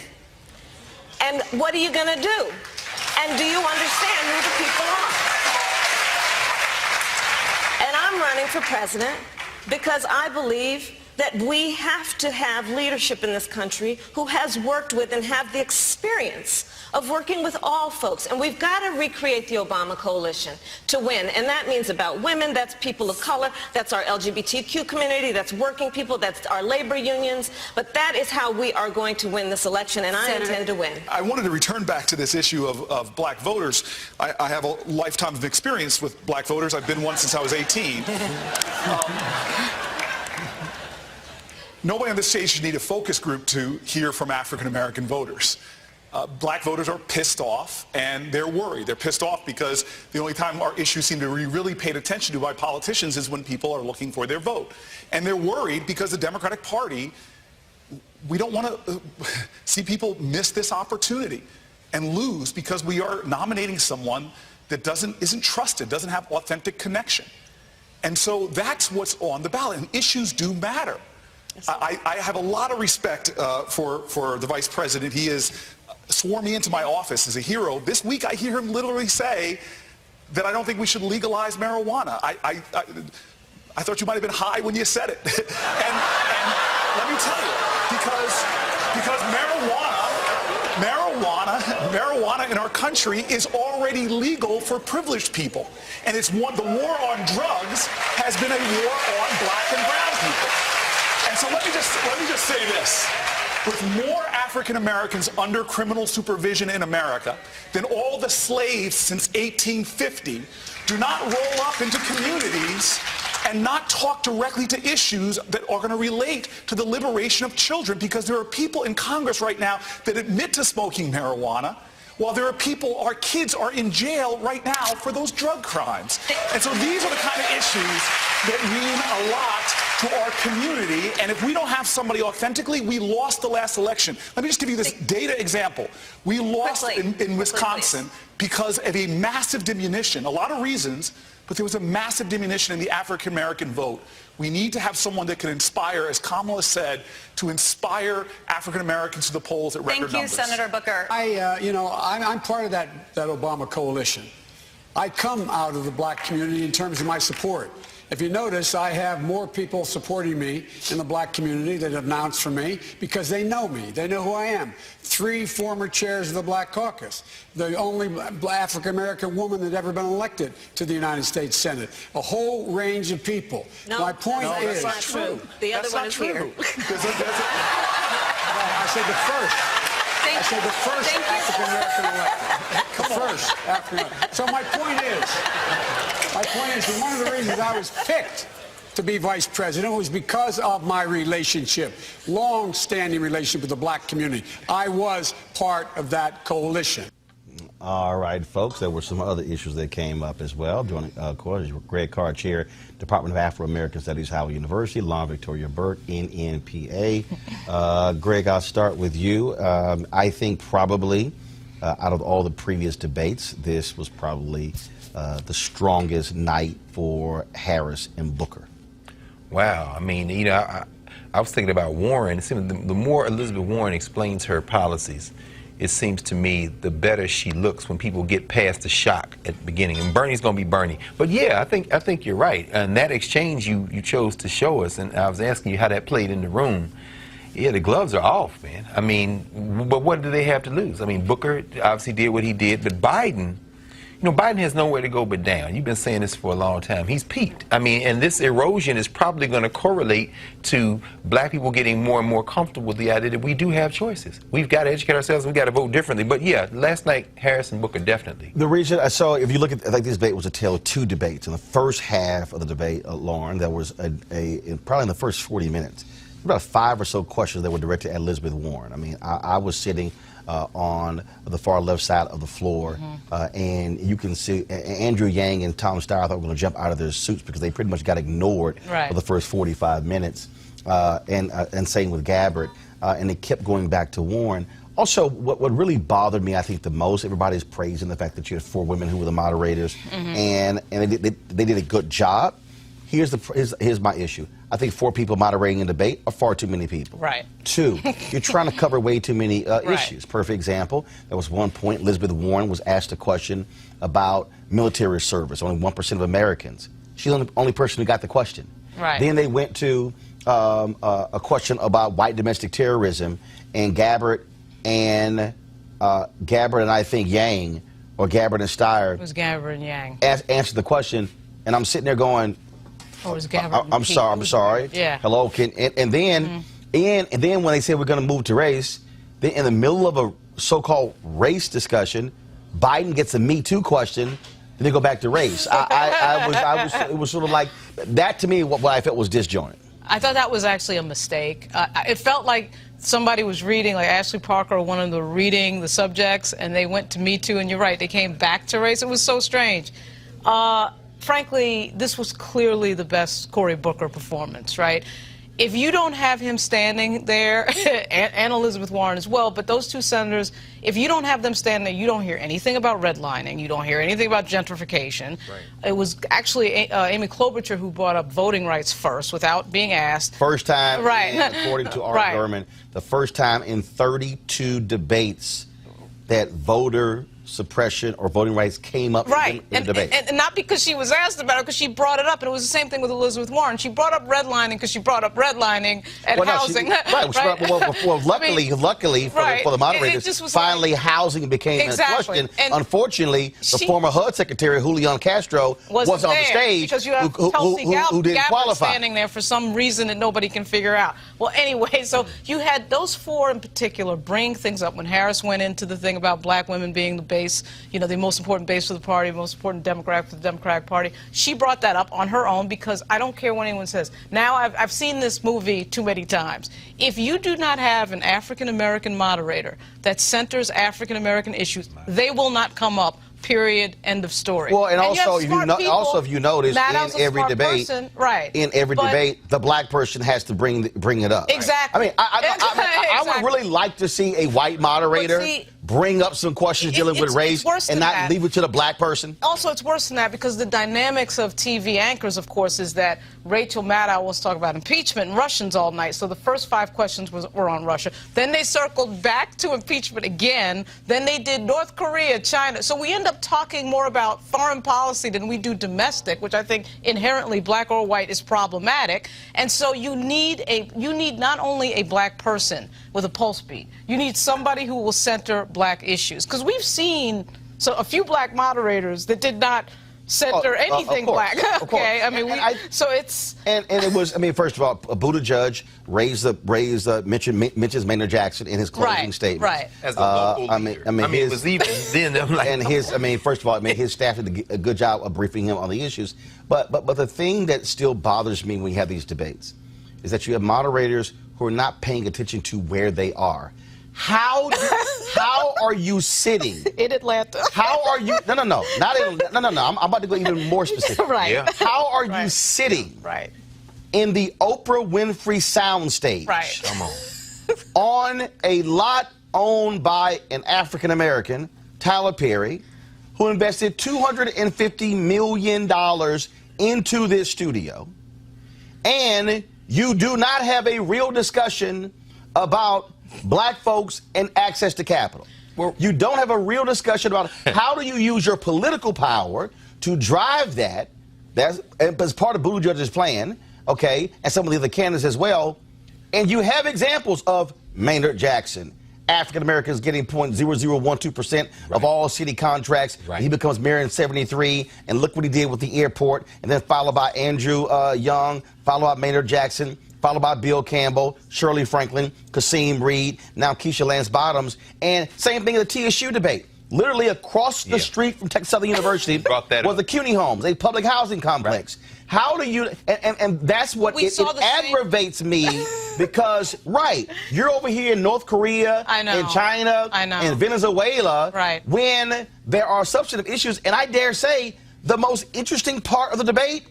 and what are you going to do? And do you understand who the people are? And I'm running for president because I believe that we have to have leadership in this country who has worked with and have the experience of working with all folks. And we've got to recreate the Obama coalition to win. And that means about women, that's people of color, that's our LGBTQ community, that's working people, that's our labor unions. But that is how we are going to win this election, and I intend to win. I wanted to return back to this issue of black voters. I have a lifetime of experience with black voters. I've been one since I was 18. Nobody on this stage should need a focus group to hear from African-American voters. Black voters are pissed off, and they're worried. They're pissed off because the only time our issues seem to be really paid attention to by politicians is when people are looking for their vote. And they're worried because the Democratic Party, we don't want to see people miss this opportunity and lose because we are nominating someone that isn't trusted, doesn't have authentic connection. And so that's what's on the ballot, and issues do matter. I have a lot of respect for the Vice President. He has sworn me into my office as a hero. This week I hear him literally say that I don't think we should legalize marijuana. I thought you might have been high when you said it. and let me tell you, because marijuana in our country is already legal for privileged people. And the war on drugs has been a war on black and brown people. And so let me just say this. With more African Americans under criminal supervision in America than all the slaves since 1850, do not roll up into communities and not talk directly to issues that are going to relate to the liberation of children, because there are people in Congress right now that admit to smoking marijuana, while there are our kids are in jail right now for those drug crimes. And so these are the kind of issues that mean a lot to our community, and if we don't have somebody authentically, we lost the last election. Let me just give you this data example. We lost in Wisconsin because of a massive diminution, a lot of reasons, but there was a massive diminution in the African American vote. We need to have someone that can inspire, as Kamala said, to inspire African Americans to the polls at record numbers. Thank you, Senator Booker. I'm part of that Obama coalition. I come out of the black community in terms of my support. If you notice, I have more people supporting me in the black community that have announced for me because they know me. They know who I am. 3 former chairs of the Black Caucus. The only African-American woman that ever been elected to the United States Senate. A whole range of people. My point is... That's not true. The other one is here. I said the first. I said the first African-American elected. The first African-American. So my point is, one of the reasons I was picked to be vice president was because of my relationship, long-standing relationship with the black community. I was part of that coalition. All right, folks, there were some other issues that came up as well. During, of course, Greg Carr, Chair, Department of Afro-American Studies, Howard University, Lon Victoria Burke, NNPA. Greg, I'll start with you. I think probably out of all the previous debates, this was probably the strongest night for Harris and Booker. Wow. I mean, you know, I was thinking about Warren. It seems the more Elizabeth Warren explains her policies, it seems to me the better she looks when people get past the shock at the beginning. And Bernie's going to be Bernie. But yeah, I think you're right. And that exchange you chose to show us, and I was asking you how that played in the room. Yeah, the gloves are off, man. I mean, but what do they have to lose? I mean, Booker obviously did what he did, but Biden, you know, Biden has nowhere to go but down. You've been saying this for a long time. He's peaked. I mean, and this erosion is probably going to correlate to black people getting more and more comfortable with the idea that we do have choices. We've got to educate ourselves. We've got to vote differently. But yeah, last night, Harris and Booker definitely. The reason I saw, if you look at, I think this debate was a tale of 2 debates. In the first half of the debate, Lauren, there was probably in the first 40 minutes, about 5 or so questions that were directed at Elizabeth Warren. I mean, I was sitting on the far left side of the floor, and you can see Andrew Yang and Tom Steyer thought were going to jump out of their suits because they pretty much got ignored for the first 45 minutes, and same with Gabbard, and it kept going back to Warren. Also, what really bothered me, I think, the most, everybody's praising the fact that you had 4 women who were the moderators, and they did a good job. Here's my issue. I think 4 people moderating a debate are far too many people. Right. 2, you're trying to cover way too many issues. Perfect example. There was one point Elizabeth Warren was asked a question about military service. Only 1% of Americans. She's the only person who got the question. Right. Then they went to a question about white domestic terrorism, and Gabbard and I think Yang, or Gabbard and Steyer. It was Gabbard and Yang. Answered the question, and I'm sitting there going, or it was Gabbard I'm sorry. Yeah. Hello, and then when they said we're going to move to race, then in the middle of a so-called race discussion, Biden gets a Me Too question, and they go back to race. It was sort of like that to me. What I felt was disjointed. I thought that was actually a mistake. It felt like somebody was reading, like Ashley Parker or one of them reading the subjects, and they went to Me Too, and you're right, they came back to race. It was so strange. Frankly, this was clearly the best Cory Booker performance, right? If you don't have him standing there, and Elizabeth Warren as well, but those two senators, if you don't have them standing there, you don't hear anything about redlining, you don't hear anything about gentrification. Right. It was actually Amy Klobuchar who brought up voting rights first without being asked. First time, right. According to Art Gurman, the first time in 32 debates that voter suppression or voting rights came up in the debate. And not because she was asked about it, because she brought it up. And it was the same thing with Elizabeth Warren. She brought up redlining because she brought up redlining and housing. Luckily for the moderators, finally housing became a question. And unfortunately, the former HUD Secretary, Julian Castro, wasn't on the stage because you have who didn't qualify. Standing there for some reason that nobody can figure out. Well, anyway, so you had those four in particular bring things up when Harris went into the thing about black women being the base, you know, the most important base for the party, most important Democrat for the Democratic Party. She brought that up on her own because I don't care what anyone says. Now, I've seen this movie too many times. If you do not have an African-American moderator that centers African-American issues, they will not come up. Period. End of story. Well, and also, if you notice, in every debate, the black person has to bring it up. Exactly. I would really like to see a white moderator bring up some questions dealing with race and not leave it to the black person. Also, it's worse than that because the dynamics of TV anchors, of course, is that Rachel Maddow wants to talk about impeachment and Russians all night. So the first 5 questions were on Russia. Then they circled back to impeachment again. Then they did North Korea, China. So we end up talking more about foreign policy than we do domestic, which I think inherently, black or white, is problematic. And so you need not only a black person with a pulse beat, you need somebody who will center black issues. Because we've seen a few black moderators that did not center anything black. Okay, I mean, it was. I mean, first of all, Buttigieg mentions Maynard Jackson in his closing statement. Right. As a local leader. I mean, it was even then. First of all, his staff did a good job of briefing him on the issues. But the thing that still bothers me when we have these debates is that you have moderators who are not paying attention to where they are. How are you sitting in Atlanta? How are you? No. I'm about to go even more specific. Right. Yeah. How are you sitting? Right. In the Oprah Winfrey soundstage. Right. Come on. On a lot owned by an African American, Tyler Perry, who invested $250 million into this studio, and you do not have a real discussion about black folks and access to capital. Well, you don't have a real discussion about how do you use your political power to drive that. That's part of Buttigieg's plan, okay, and some of the other candidates as well. And you have examples of Maynard Jackson, African Americans getting 0.0012% of all city contracts. Right. He becomes mayor in '73, and look what he did with the airport. And then followed by Andrew Young, followed by Maynard Jackson, followed by Bill Campbell, Shirley Franklin, Kasim Reed, now Keisha Lance Bottoms, and same thing in the TSU debate. Literally across the street from Texas Southern University was the CUNY Homes, a public housing complex. Right. How do you, and that's what it aggravates me because, you're over here in North Korea, in China, in Venezuela, when there are substantive issues, and I dare say the most interesting part of the debate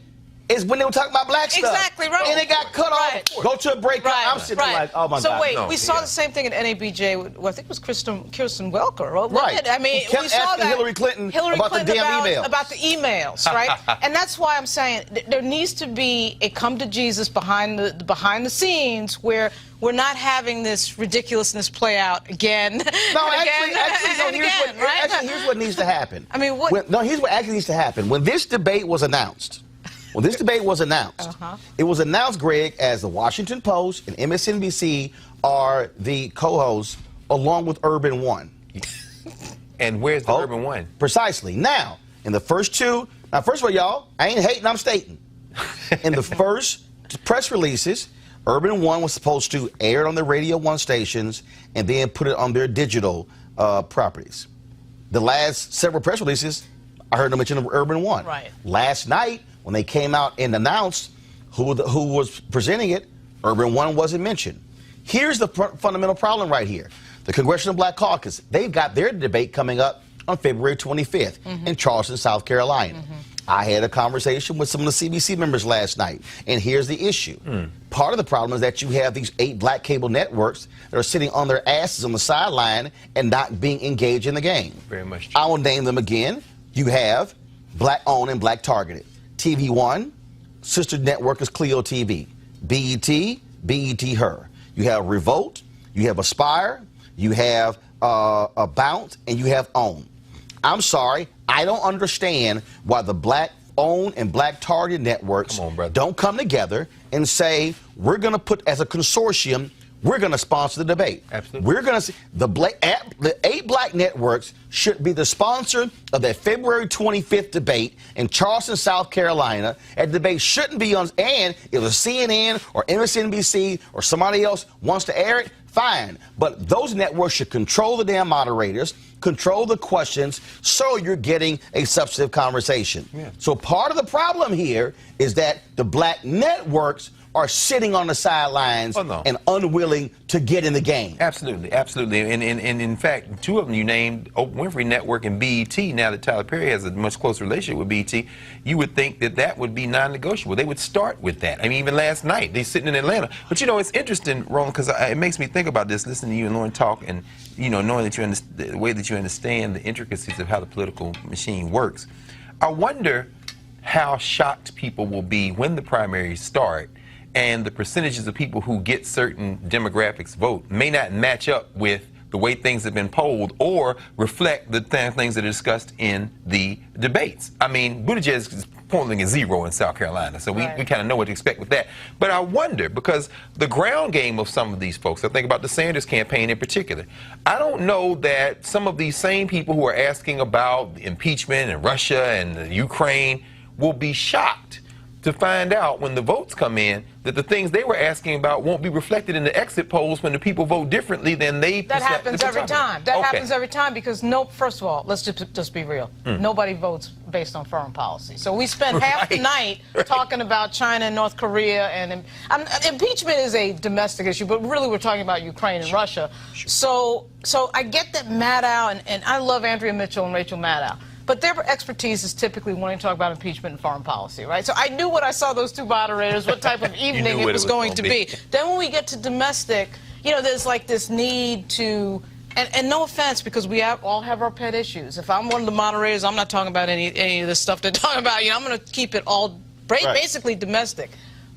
is when they were talking about black stuff. Exactly, right. And it got cut off. Go to a break. I'm sitting there like, oh my God. So wait, we saw the same thing at NABJ with, I think it was Kirsten Welker. Right. I mean, we saw that. Hillary Clinton about the damn emails. About the emails, right? And that's why I'm saying there needs to be a come to Jesus behind the scenes where we're not having this ridiculousness play out again. No, here's what needs to happen. I mean, what? Here's what actually needs to happen. When this debate was announced, When this debate was announced, it was announced, Greg, as the Washington Post and MSNBC are the co-hosts along with Urban One. And where's the Urban One? Precisely. Now, in the first two, now first of all, y'all, I ain't hating, I'm stating. In the first press releases, Urban One was supposed to air it on the Radio 1 stations and then put it on their digital properties. The last several press releases, I heard them mention Urban One. Right. Last night, when they came out and announced who was presenting it, Urban One wasn't mentioned. Here's the fundamental problem right here. The Congressional Black Caucus, they've got their debate coming up on February 25th in Charleston, South Carolina. I had a conversation with some of the CBC members last night, and here's the issue. Part of the problem is that you have these 8 black cable networks that are sitting on their asses on the sideline and not being engaged in the game. Very much true. I will name them again. You have black-owned and black-targeted. TV One, sister network is Clio TV. BET, BET Her. You have Revolt, you have Aspire, you have Bounce, and you have OWN. I'm sorry, I don't understand why the black-owned and black-targeted networks don't come together and say, we're going to put, as a consortium, we're going to sponsor the debate. Absolutely. We're going to see the 8 black networks should be the sponsor of that February 25th debate in Charleston, South Carolina. That debate shouldn't be on, and if a CNN or MSNBC or somebody else wants to air it, fine. But those networks should control the damn moderators, control the questions, so you're getting a substantive conversation. So part of the problem here is that the black networks are sitting on the sidelines and unwilling to get in the game. Absolutely, absolutely. And in fact, 2 of them you named, Oprah Winfrey Network and BET, now that Tyler Perry has a much closer relationship with BET, you would think that that would be non-negotiable. They would start with that. I mean, even last night, they're sitting in Atlanta. But, you know, it's interesting, Roland, because it makes me think about this, listening to you and Lauren talk, and, you know, knowing that you understand the way that you understand the intricacies of how the political machine works. I wonder how shocked people will be when the primaries start and the percentages of people who get certain demographics vote may not match up with the way things have been polled or reflect the things that are discussed in the debates. I mean, Buttigieg is polling at 0 in South Carolina, so we kind of know what to expect with that. But I wonder, because the ground game of some of these folks, I think about the Sanders campaign in particular, I don't know that some of these same people who are asking about impeachment and Russia and Ukraine will be shocked to find out when the votes come in that the things they were asking about won't be reflected in the exit polls when the people vote differently than they. That happens every time. That happens every time because first of all, let's just be real. Nobody votes based on foreign policy. So we spend half the night talking about China and North Korea, and impeachment is a domestic issue, but really we're talking about Ukraine and Russia. So I get that Maddow, and I love Andrea Mitchell and Rachel Maddow. But their expertise is typically wanting to talk about impeachment and foreign policy, right? So I knew when I saw those 2 moderators what type of evening it was going to be. Then when we get to domestic, you know, there's like this need to, and no offense, because we all have our pet issues. If I'm one of the moderators, I'm not talking about any of the stuff they're talking about. You know, I'm going to keep it all basically domestic.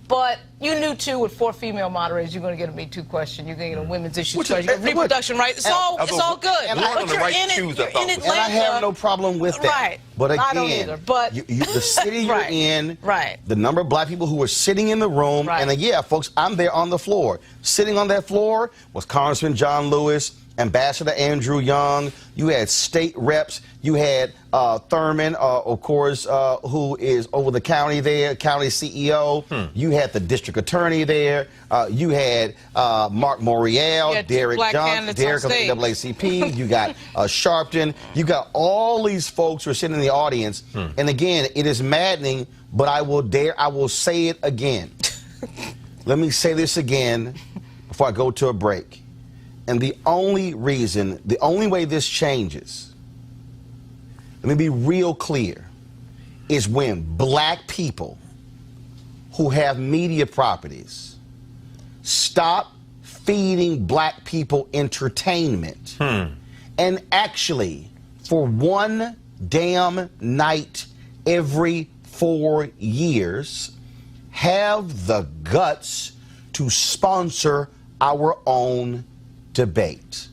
But you knew, too, with 4 female moderators, you're going to get a Me Too question. You're going to get a women's issues question. You get reproduction rights. It's all good. But you're in Atlanta. And I have no problem with that. Right. But again, I don't either. But the city you're in, the number of black people who are sitting in the room, and yeah, folks, I'm there on the floor. Sitting on that floor was Congressman John Lewis, Ambassador Andrew Young, you had state reps, you had Thurman, of course, who is over the county there, county CEO. You had the district attorney there. You had Mark Morial, Derek Johnson, Derek of the NAACP. You got Sharpton. You got all these folks who are sitting in the audience. And again, it is maddening, but I will say it again. Let me say this again before I go to a break. And the only way this changes, let me be real clear, is when black people who have media properties stop feeding black people entertainment and actually, for one damn night every 4 years, have the guts to sponsor our own debate.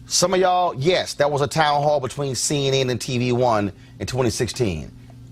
Some of y'all, yes, that was a town hall between CNN and TV One in 2016.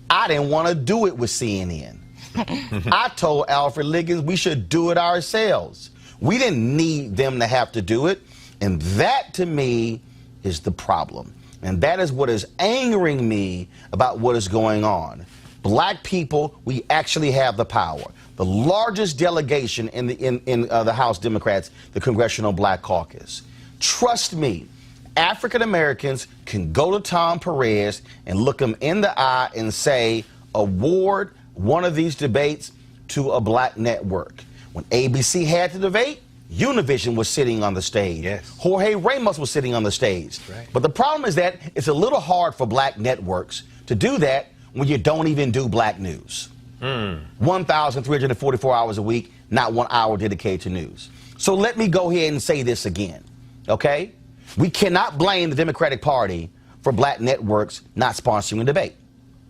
I didn't want to do it with CNN. I told Alfred Liggins we should do it ourselves. We didn't need them to have to do it. And that, to me, is the problem. And that is what is angering me about what is going on. Black people, we actually have the power. The largest delegation in the House Democrats, the Congressional Black Caucus. Trust me, African Americans can go to Tom Perez and look him in the eye and say, award one of these debates to a black network. When ABC had the debate, Univision was sitting on the stage. Yes. Jorge Ramos was sitting on the stage. Right. But the problem is that it's a little hard for black networks to do that when you don't even do black news. 1,344 hours a week, not 1 hour dedicated to news. So let me go ahead and say this again, okay? We cannot blame the Democratic Party for black networks not sponsoring a debate,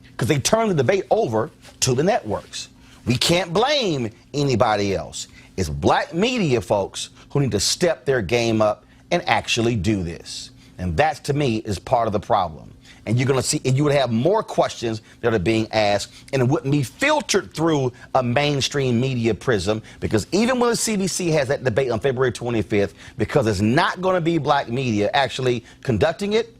because they turn the debate over to the networks. We can't blame anybody else. It's black media folks who need to step their game up and actually do this. And that, to me, is part of the problem. And you're going to see, and you would have more questions that are being asked, and it wouldn't be filtered through a mainstream media prism, because even when the CBC has that debate on February 25th, because it's not going to be black media actually conducting it,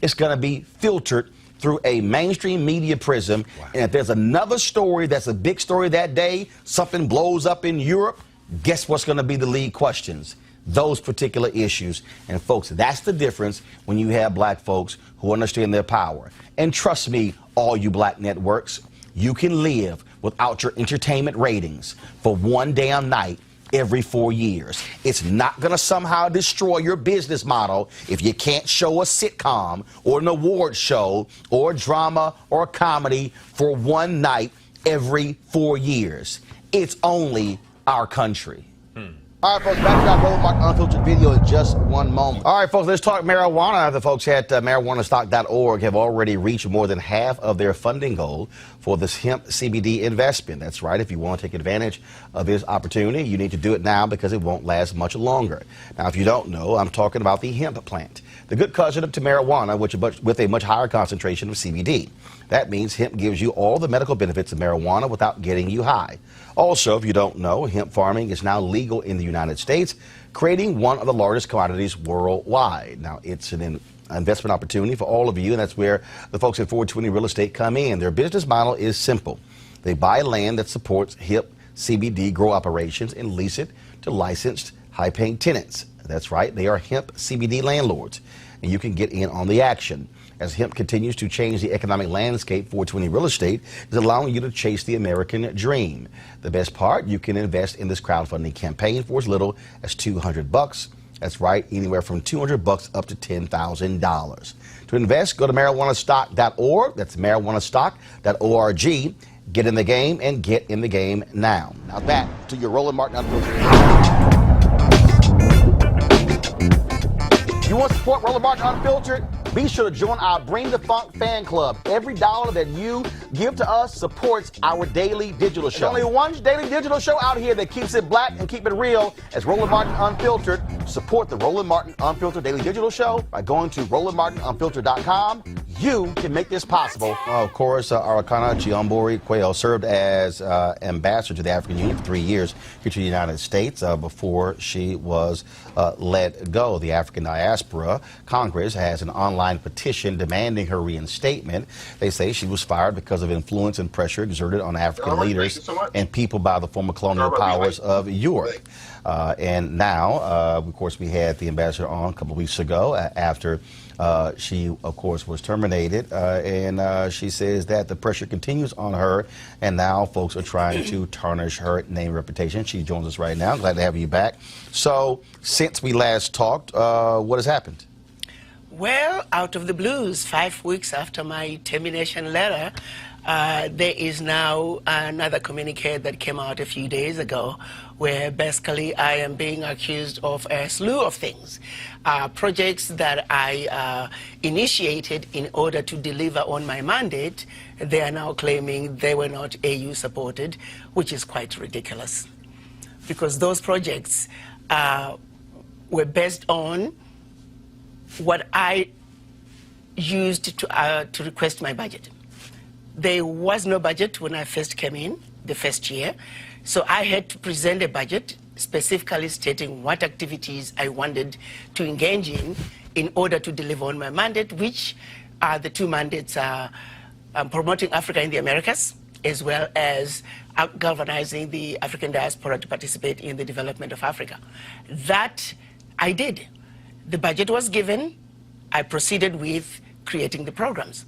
it's going to be filtered through a mainstream media prism. Wow. And if there's another story that's a big story that day, something blows up in Europe, guess what's going to be the lead questions? Those particular issues. And folks, that's the difference when you have black folks who understand their power. And trust me, all you black networks, you can live without your entertainment ratings for one damn night every 4 years. It's not going to somehow destroy your business model if you can't show a sitcom or an award show or a drama or a comedy for one night every 4 years. It's only our country. All right, folks, back to that Roland Martin Unfiltered video in just one moment. All right, folks, let's talk marijuana. The folks at marijuanastock.org have already reached more than half of their funding goal for this hemp CBD investment. That's right. If you want to take advantage of this opportunity, you need to do it now because it won't last much longer. Now, if you don't know, I'm talking about the hemp plant, the good cousin to marijuana, with a much higher concentration of CBD. That means hemp gives you all the medical benefits of marijuana without getting you high. Also, if you don't know, hemp farming is now legal in the United States, creating one of the largest commodities worldwide. Now, it's an investment opportunity for all of you, and that's where the folks at 420 Real Estate come in. Their business model is simple. They buy land that supports hemp CBD grow operations and lease it to licensed, high-paying tenants. That's right, they are hemp CBD landlords, and you can get in on the action. As hemp continues to change the economic landscape, 420 Real Estate is allowing you to chase the American dream. The best part, you can invest in this crowdfunding campaign for as little as $200. That's right, anywhere from $200 up to $10,000. To invest, go to marijuanastock.org. That's marijuanastock.org. Get in the game and get in the game now. Now back to your Roland Martin Unfiltered. You want to support Roland Martin Unfiltered? Be sure to join our Bring the Funk fan club. Every dollar that you give to us supports our daily digital show. There's only one daily digital show out here that keeps it black and keep it real as Roland Martin Unfiltered. Support the Roland Martin Unfiltered daily digital show by going to RolandMartinUnfiltered.com. You can make this possible. Of course, Arikana Chiambori Quayle served as ambassador to the African Union for 3 years here to the United States before she was let go. The African Diaspora Congress has an online petition demanding her reinstatement. They say she was fired because of influence and pressure exerted on African leaders and people by the former colonial powers of Europe. And now, of course, we had the ambassador on a couple of weeks ago after she, of course, was terminated. And she says that the pressure continues on her. And now folks are trying to tarnish her name and reputation. She joins us right now. Glad to have you back. So since we last talked, what has happened? Well, out of the blues, 5 weeks after my termination letter, there is now another communique that came out a few days ago where basically I am being accused of a slew of things. Projects that I initiated in order to deliver on my mandate, they are now claiming they were not AU supported, which is quite ridiculous. Because those projects were based on what I used to request my budget. There was no budget when I first came in, the first year. So I had to present a budget specifically stating what activities I wanted to engage in order to deliver on my mandate, which are the two mandates, promoting Africa in the Americas, as well as galvanizing the African diaspora to participate in the development of Africa. That I did. The budget was given. I proceeded with creating the programs.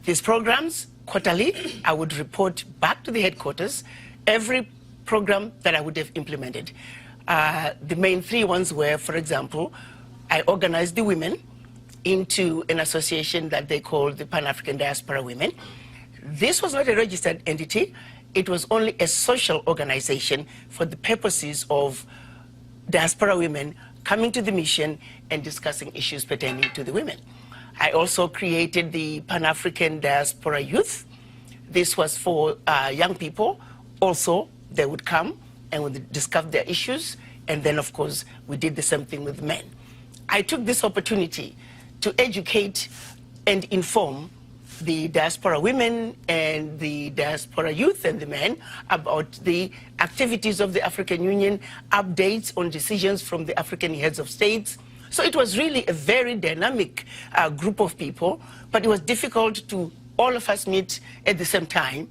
These programs, quarterly, I would report back to the headquarters every program that I would have implemented. The main three ones were, for example, I organized the women into an association that they called the Pan-African Diaspora Women. This was not a registered entity. It was only a social organization for the purposes of diaspora women coming to the mission and discussing issues pertaining to the women. I also created the Pan-African Diaspora Youth. This was for young people. Also, they would come and would discuss their issues. And then, of course, we did the same thing with men. I took this opportunity to educate and inform the diaspora women and the diaspora youth and the men about the activities of the African Union, updates on decisions from the African heads of states. So it was really a very dynamic group of people, but it was difficult to all of us meet at the same time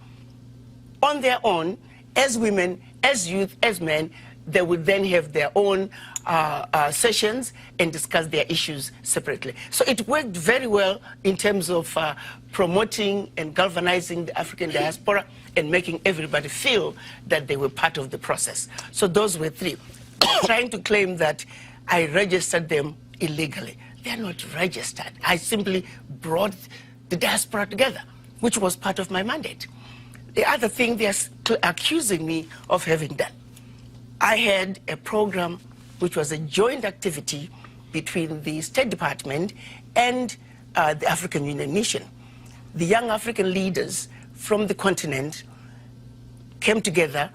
on their own, as women, as youth, as men. They would then have their own sessions and discuss their issues separately. So it worked very well in terms of promoting and galvanizing the African diaspora and making everybody feel that they were part of the process. So those were three. Trying to claim that I registered them illegally. They're not registered. I simply brought the diaspora together, which was part of my mandate. The other thing they're accusing me of having done, I had a program which was a joint activity between the State Department and the African Union Mission. The young African leaders from the continent came together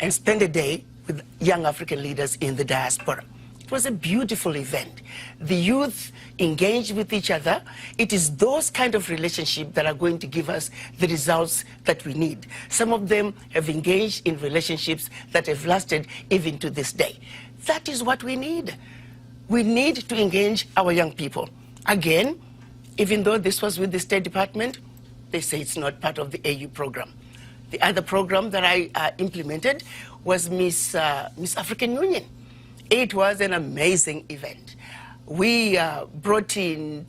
and spent a day with young African leaders in the diaspora. It was a beautiful event. The youth engaged with each other. It is those kind of relationships that are going to give us the results that we need. Some of them have engaged in relationships that have lasted even to this day. That is what we need. We need to engage our young people. Again, even though this was with the State Department, they say it's not part of the AU program. The other program that I implemented was Miss African Union. It was an amazing event. We brought in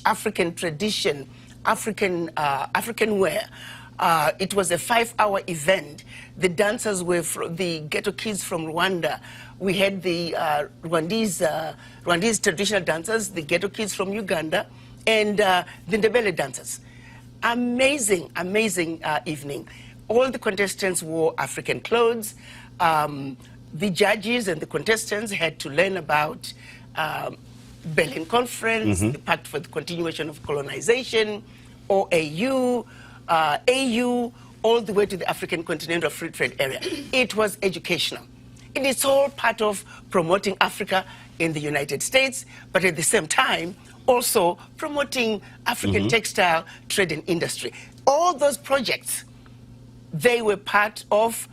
African tradition, African wear. It was a 5-hour event. The dancers were the ghetto kids from Rwanda. We had the Rwandese traditional dancers, the ghetto kids from Uganda, and the Ndebele dancers. Amazing, amazing evening. All the contestants wore African clothes. The judges and the contestants had to learn about Berlin Conference, the Pact for the Continuation of Colonization, OAU, AU, all the way to the African Continental Free Trade Area. It was educational. It is all part of promoting Africa in the United States, but at the same time, also promoting African textile trade and industry. All those projects, they were part of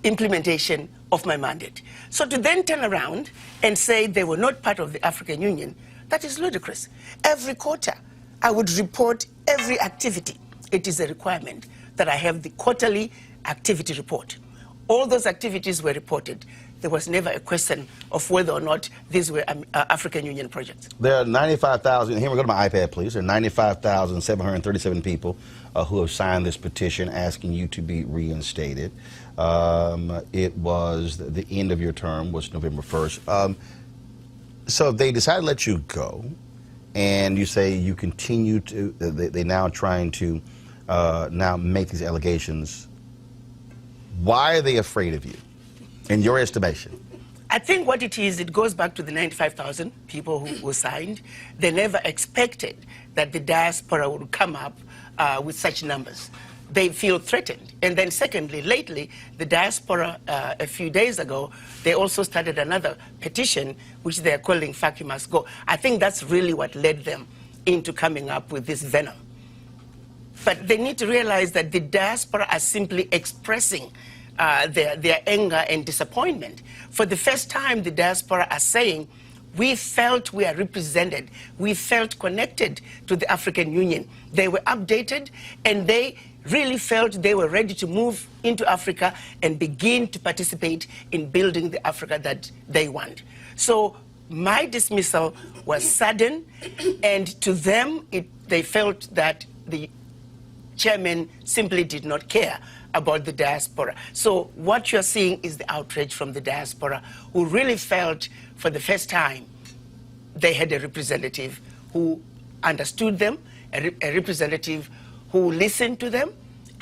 implementation of my mandate. So to then turn around and say they were not part of the African Union, that is ludicrous. Every quarter, I would report every activity. It is a requirement that I have the quarterly activity report. All those activities were reported. There was never a question of whether or not these were African Union projects. There are 95,000, here we go to my iPad, please. There are 95,737 people who have signed this petition asking you to be reinstated. It was, the end of your term was November 1st. So they decided to let you go, and you say you continue to, they're now trying to now make these allegations. Why are they afraid of you, in your estimation? I think what it is, it goes back to the 95,000 people who signed. They never expected that the diaspora would come up with such numbers. They feel threatened. And then secondly, lately, the diaspora, a few days ago, they also started another petition, which they're calling FAC Must Go. I think that's really what led them into coming up with this venom. But they need to realize that the diaspora are simply expressing their anger and disappointment. For the first time, the diaspora are saying, we felt we are represented. We felt connected to the African Union. They were updated, and they really felt they were ready to move into Africa and begin to participate in building the Africa that they want. So my dismissal was sudden, and to them, they felt that the chairman simply did not care about the diaspora. So what you're seeing is the outrage from the diaspora, who really felt for the first time they had a representative who understood them, a representative who listened to them,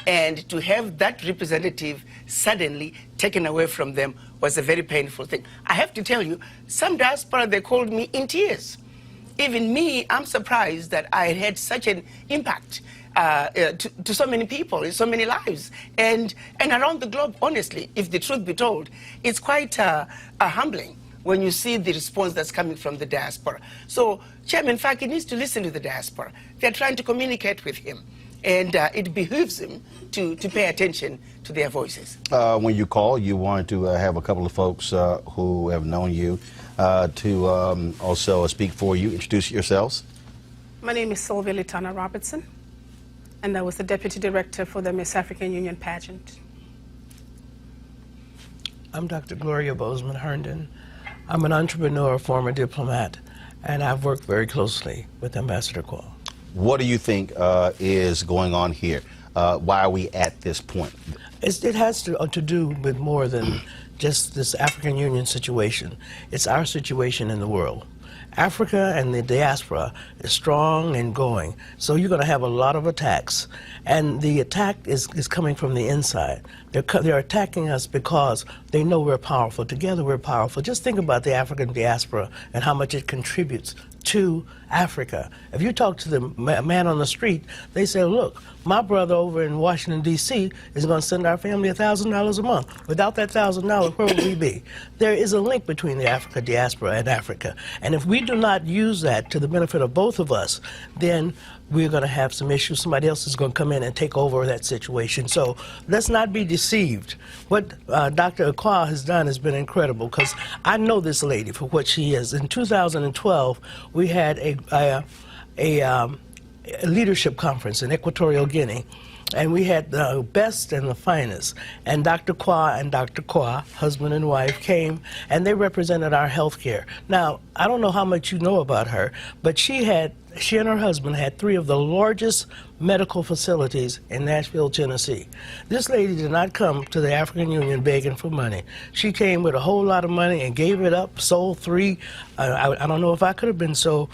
and to have that representative suddenly taken away from them was a very painful thing. I have to tell you, some diaspora, they called me in tears. Even me, I'm surprised that I had such an impact to so many people, in so many lives. And around the globe, honestly, if the truth be told, it's quite humbling when you see the response that's coming from the diaspora. So Chairman Faki needs to listen to the diaspora. They're trying to communicate with him, and it behooves him to pay attention to their voices. When you call, you wanted to have a couple of folks who have known you to also speak for you. Introduce yourselves. My name is Sylvia Litana Robertson, and I was the Deputy Director for the Miss African Union pageant. I'm Dr. Gloria Bozeman Herndon. I'm an entrepreneur, former diplomat, and I've worked very closely with Ambassador Qual. What do you think is going on here? Why are we at this point? It has to do with more than just this African Union situation. It's our situation in the world. Africa and the diaspora is strong and going, so you're going to have a lot of attacks. And the attack is coming from the inside. They're attacking us because they know we're powerful. Together we're powerful. Just think about the African diaspora and how much it contributes to Africa. If you talk to the man on the street, they say, look, my brother over in Washington, D.C. is going to send our family $1,000 a month. Without that $1,000, where would we be? There is a link between the Africa diaspora and Africa. And if we do not use that to the benefit of both of us, then we're going to have some issues. Somebody else is going to come in and take over that situation. So let's not be deceived. What Dr. Qual has done has been incredible, because I know this lady for what she is. In 2012, we had a leadership conference in Equatorial Guinea, and we had the best and the finest. And Dr. Qual and Dr. Qual, husband and wife, came, and they represented our health care. Now, I don't know how much you know about her, but she and her husband had 3 of the largest medical facilities in Nashville, Tennessee. This lady did not come to the African Union begging for money. She came with a whole lot of money and gave it up, sold 3, I don't know if I could have been so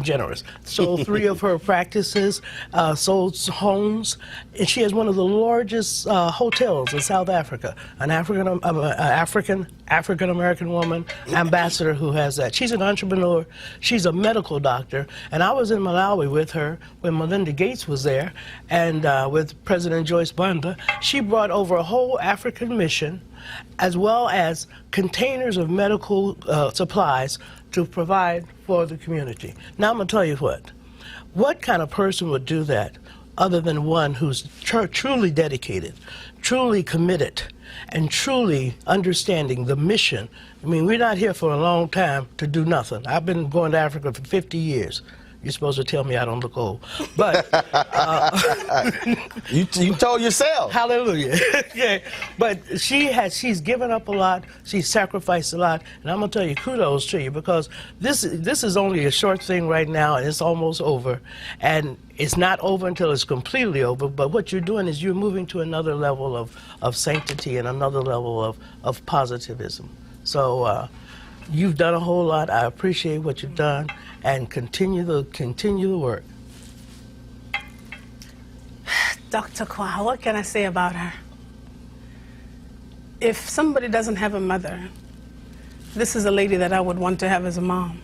generous, sold 3 of her practices, sold homes, and she has one of the largest hotels in South Africa, an African-American woman ambassador who has that. She's an entrepreneur, she's a medical doctor, and I was in Malawi with her when Melinda Gates was there, and with President Joyce Banda. She brought over a whole African mission, as well as containers of medical supplies to provide for the community. Now I'm going to tell you what kind of person would do that other than one who's truly dedicated, truly committed, and truly understanding the mission. I mean, we're not here for a long time to do nothing. I've been going to Africa for 50 years. You're supposed to tell me I don't look old. But you told yourself. Hallelujah. Okay. But she's given up a lot. She's sacrificed a lot. And I'm going to tell you, kudos to you, because this is only a short thing right now, and it's almost over. And it's not over until it's completely over. But what you're doing is you're moving to another level of sanctity and another level of positivism. So you've done a whole lot. I appreciate what you've done, and continue the work. Dr. Qual, what can I say about her? If somebody doesn't have a mother, this is a lady that I would want to have as a mom,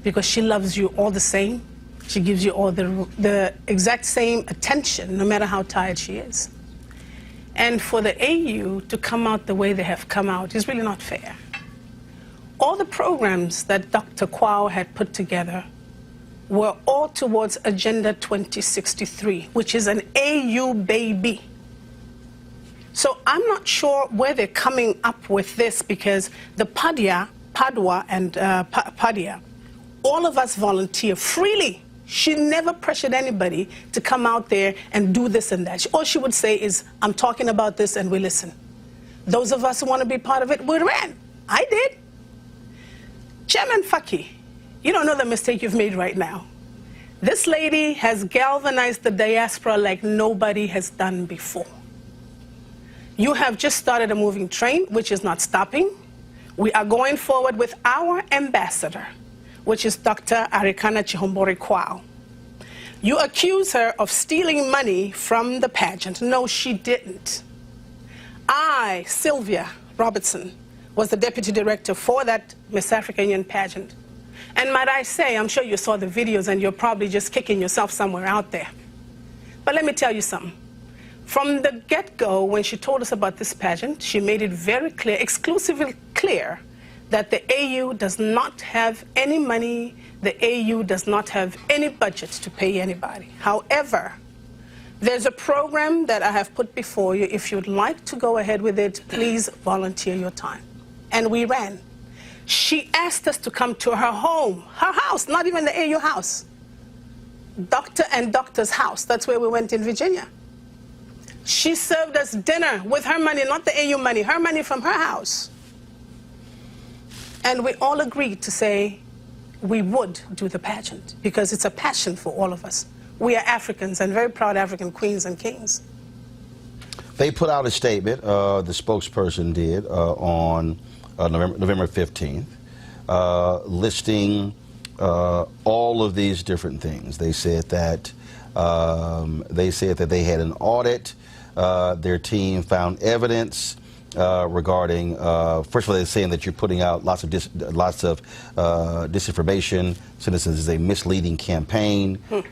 because she loves you all the same. She gives you all the exact same attention, no matter how tired she is. And for the AU to come out the way they have come out is really not fair. All the programs that Dr. Qual had put together were all towards Agenda 2063, which is an AU baby. So I'm not sure where they're coming up with this, because the Padua and Padua, all of us volunteer freely. She never pressured anybody to come out there and do this and that. All she would say is, I'm talking about this, and we listen. Those of us who want to be part of it, we ran. I did. Chairman Faki, you don't know the mistake you've made right now. This lady has galvanized the diaspora like nobody has done before. You have just started a moving train, which is not stopping. We are going forward with our ambassador, which is Dr. Arikana Chihombori Kwao. You accuse her of stealing money from the pageant. No, she didn't. I, Sylvia Robertson, was the deputy director for that Miss African Union pageant. And might I say, I'm sure you saw the videos and you're probably just kicking yourself somewhere out there. But let me tell you something. From the get-go, when she told us about this pageant, she made it very clear, exclusively clear, that the AU does not have any money, the AU does not have any budget to pay anybody. However, there's a program that I have put before you. If you'd like to go ahead with it, please volunteer your time. And we ran. She asked us to come to her home, her house, not even the AU house. Doctor and Doctor's house, that's where we went in Virginia. She served us dinner with her money, not the AU money, her money from her house. And we all agreed to say we would do the pageant because it's a passion for all of us. We are Africans and very proud African queens and kings. They put out a statement, the spokesperson did, on November 15th, listing all of these different things. They said that they had an audit. Their team found evidence regarding, first of all, they're saying that you're putting out lots of disinformation, so this is a misleading campaign, and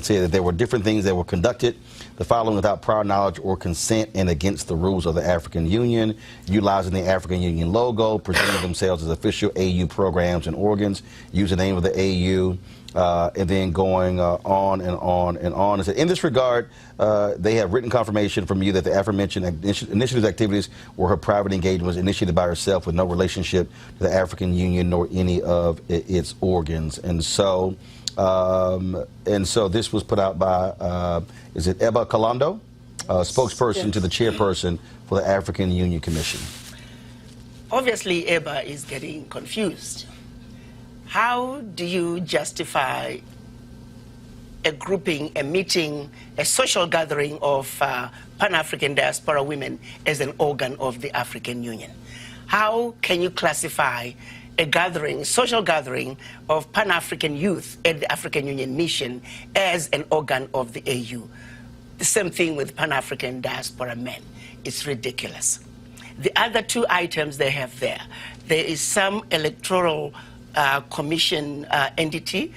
say that there were different things that were conducted, the following without prior knowledge or consent and against the rules of the African Union, utilizing the African Union logo, presenting themselves as official AU programs and organs, using the name of the AU, and then going on and on and on. And said, in this regard, they have written confirmation from you that the aforementioned initiatives activities were her private engagements initiated by herself with no relationship to the African Union nor any of its organs. And so this was put out by, is it Eba Kalando, spokesperson to the chairperson for the African Union Commission. Obviously, Eba is getting confused. How do you justify a grouping, a meeting, a social gathering of Pan-African diaspora women as an organ of the African Union? How can you classify a gathering, social gathering of Pan-African youth at the African Union mission as an organ of the AU? The same thing with Pan-African diaspora men. It's ridiculous. The other two items they have there is some electoral commission entity.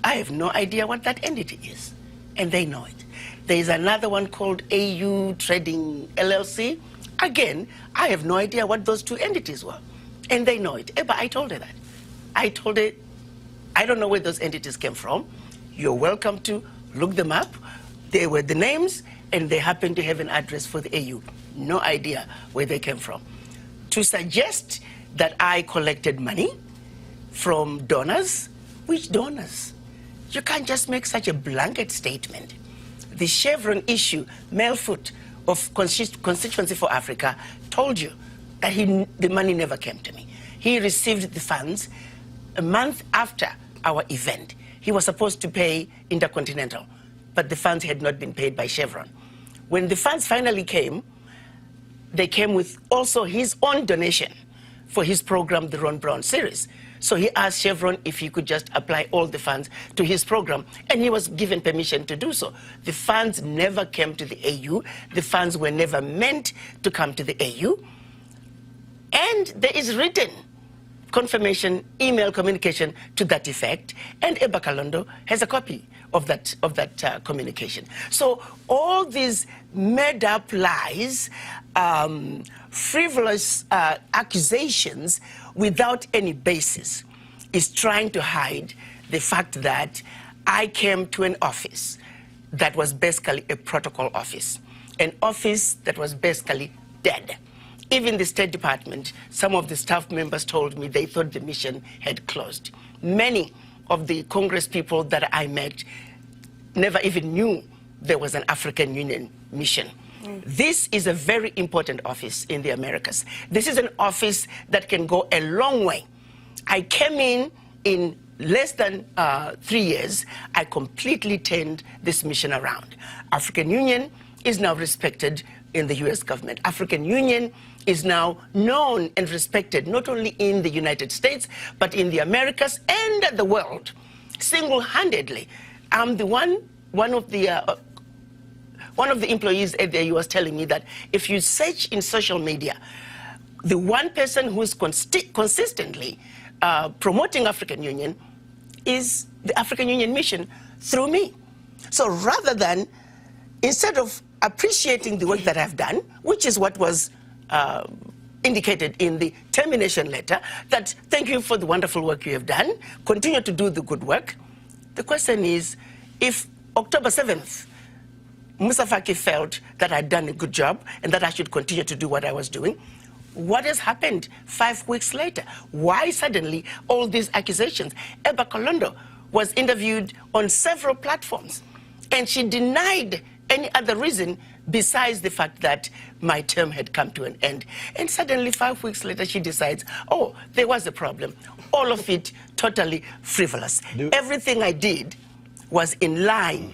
I have no idea what that entity is, and they know it. There is another one called AU Trading LLC. Again, I have no idea what those two entities were, and they know it. But I told her that. I told her, I don't know where those entities came from. You're welcome to look them up. They were the names, and they happen to have an address for the AU. No idea where they came from. To suggest that I collected money from donors, which donors? You can't just make such a blanket statement. The Chevron issue, Mel Foot of Constituency for Africa, told you that the money never came to me. He received the funds a month after our event. He was supposed to pay Intercontinental, but the funds had not been paid by Chevron. When the funds finally came, they came with also his own donation for his program, the Ron Brown series. So he asked Chevron if he could just apply all the funds to his program, and he was given permission to do so. The funds never came to the AU. The funds were never meant to come to the AU. And there is written confirmation, email communication to that effect, and Eba Kalando has a copy of that communication. So all these made-up lies, frivolous accusations without any basis. is trying to hide the fact that I came to an office that was basically a protocol office, an office that was basically dead. Even the State Department, some of the staff members told me they thought the mission had closed. Many of the Congress people that I met never even knew there was an African Union mission. This is a very important office in the Americas. This is an office that can go a long way. I came in less than 3 years. I completely turned this mission around. African Union is now respected in the U.S. government. African Union is now known and respected not only in the United States, but in the Americas and the world. Single-handedly, I'm the one of the employees at the was telling me that if you search in social media, the one person who is consistently promoting African Union is the African Union mission through me. So rather than, instead of appreciating the work that I've done, which is what was indicated in the termination letter, that thank you for the wonderful work you have done, continue to do the good work. The question is, if October 7th, Moussa Faki felt that I'd done a good job and that I should continue to do what I was doing, what has happened 5 weeks later? Why suddenly all these accusations? Eba Kolondo was interviewed on several platforms, and she denied any other reason besides the fact that my term had come to an end. And suddenly 5 weeks later, she decides, oh, there was a problem. All of it totally frivolous. Everything I did was in line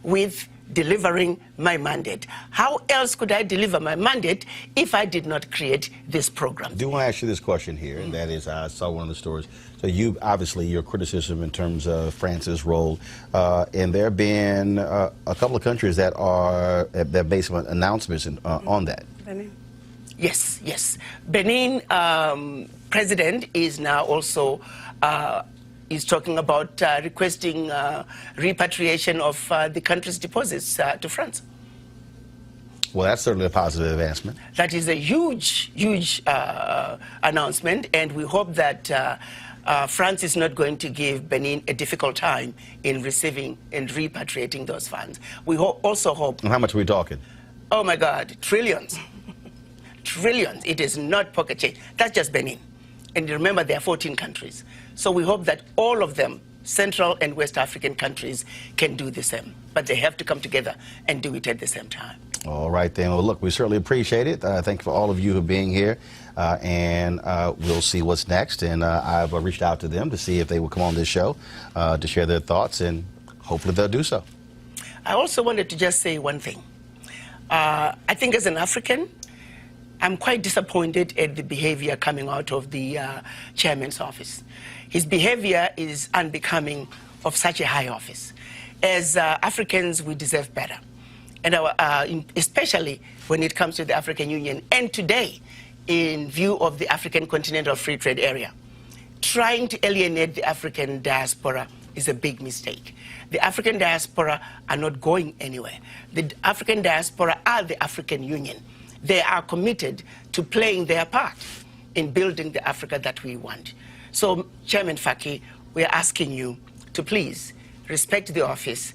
with delivering my mandate. How else could I deliver my mandate if I did not create this program? I do want to ask you this question here, and that is, I saw one of the stories. So you, obviously, your criticism in terms of France's role, and there have been a couple of countries that based on announcements on that. Benin? Yes, yes. Benin president is now also is talking about requesting repatriation of the country's deposits to France. Well, that's certainly a positive advancement. That is a huge, huge announcement, and we hope that France is not going to give Benin a difficult time in receiving and repatriating those funds. We also hope... And how much are we talking? Oh, my God, trillions. Trillions. It is not pocket change. That's just Benin. And remember, there are 14 countries. So we hope that all of them, Central and West African countries, can do the same. But they have to come together and do it at the same time. All right, then. Well, look, we certainly appreciate it. Thank you for all of you who being here. And we'll see what's next. And I've reached out to them to see if they will come on this show to share their thoughts, and hopefully they'll do so. I also wanted to just say one thing. I think as an African, I'm quite disappointed at the behavior coming out of the chairman's office. His behavior is unbecoming of such a high office. As Africans, we deserve better. And especially when it comes to the African Union. And today, in view of the African Continental Free Trade Area, trying to alienate the African diaspora is a big mistake. The African diaspora are not going anywhere. The African diaspora are the African Union. They are committed to playing their part in building the Africa that we want. So, Chairman Faki, we are asking you to please respect the office,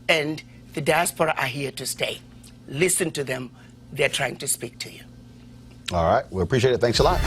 and the diaspora are here to stay. Listen to them. They're trying to speak to you. All right. We appreciate it. Thanks a lot.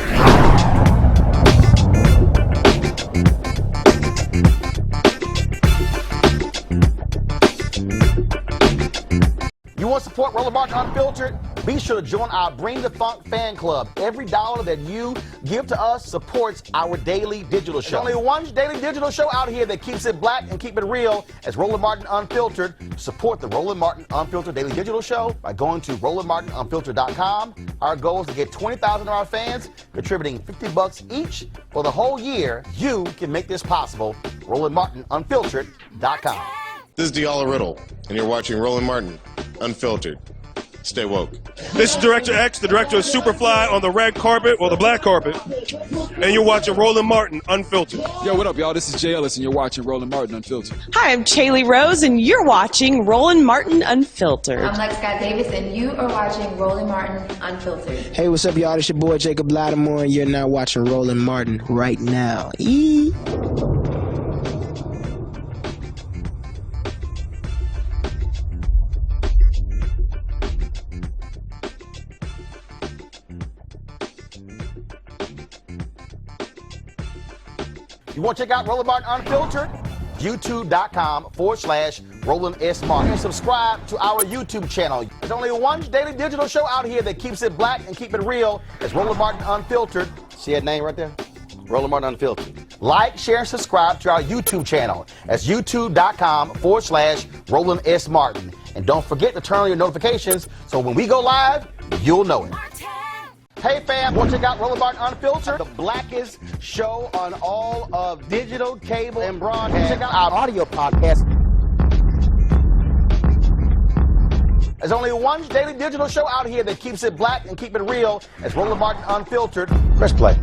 You want to support Roland Martin Unfiltered? Be sure to join our Bring the Funk fan club. Every dollar that you give to us supports our daily digital show. There's only one daily digital show out here that keeps it black and keep it real as Roland Martin Unfiltered. Support the Roland Martin Unfiltered daily digital show by going to RolandMartinUnfiltered.com. Our goal is to get 20,000 of our fans contributing $50 each for the whole year. You can make this possible. RolandMartinUnfiltered.com. This is Diala Riddle, and you're watching Roland Martin Unfiltered. Stay woke. This is Director X, the director of Superfly on the red carpet, or the black carpet, and you're watching Roland Martin Unfiltered. Yo, what up, y'all? This is Jay Ellis, and you're watching Roland Martin Unfiltered. Hi, I'm Chaley Rose, and you're watching Roland Martin Unfiltered. I'm Lex Scott Davis, and you are watching Roland Martin Unfiltered. Hey, what's up, y'all? It's your boy Jacob Lattimore, and you're now watching Roland Martin right now. Eee. You want to check out Roland Martin Unfiltered? YouTube.com/Roland S. Martin. And subscribe to our YouTube channel. There's only one daily digital show out here that keeps it black and keep it real. It's Roland Martin Unfiltered. See that name right there? Roland Martin Unfiltered. Like, share, and subscribe to our YouTube channel. That's YouTube.com/Roland S. Martin. And don't forget to turn on your notifications so when we go live, you'll know it. Hey fam, want to check out Roland Martin Unfiltered, the blackest show on all of digital, cable, and broadcast. Check out our audio podcast. There's only one daily digital show out here that keeps it black and keep it real. It's Roland Martin Unfiltered. Press play.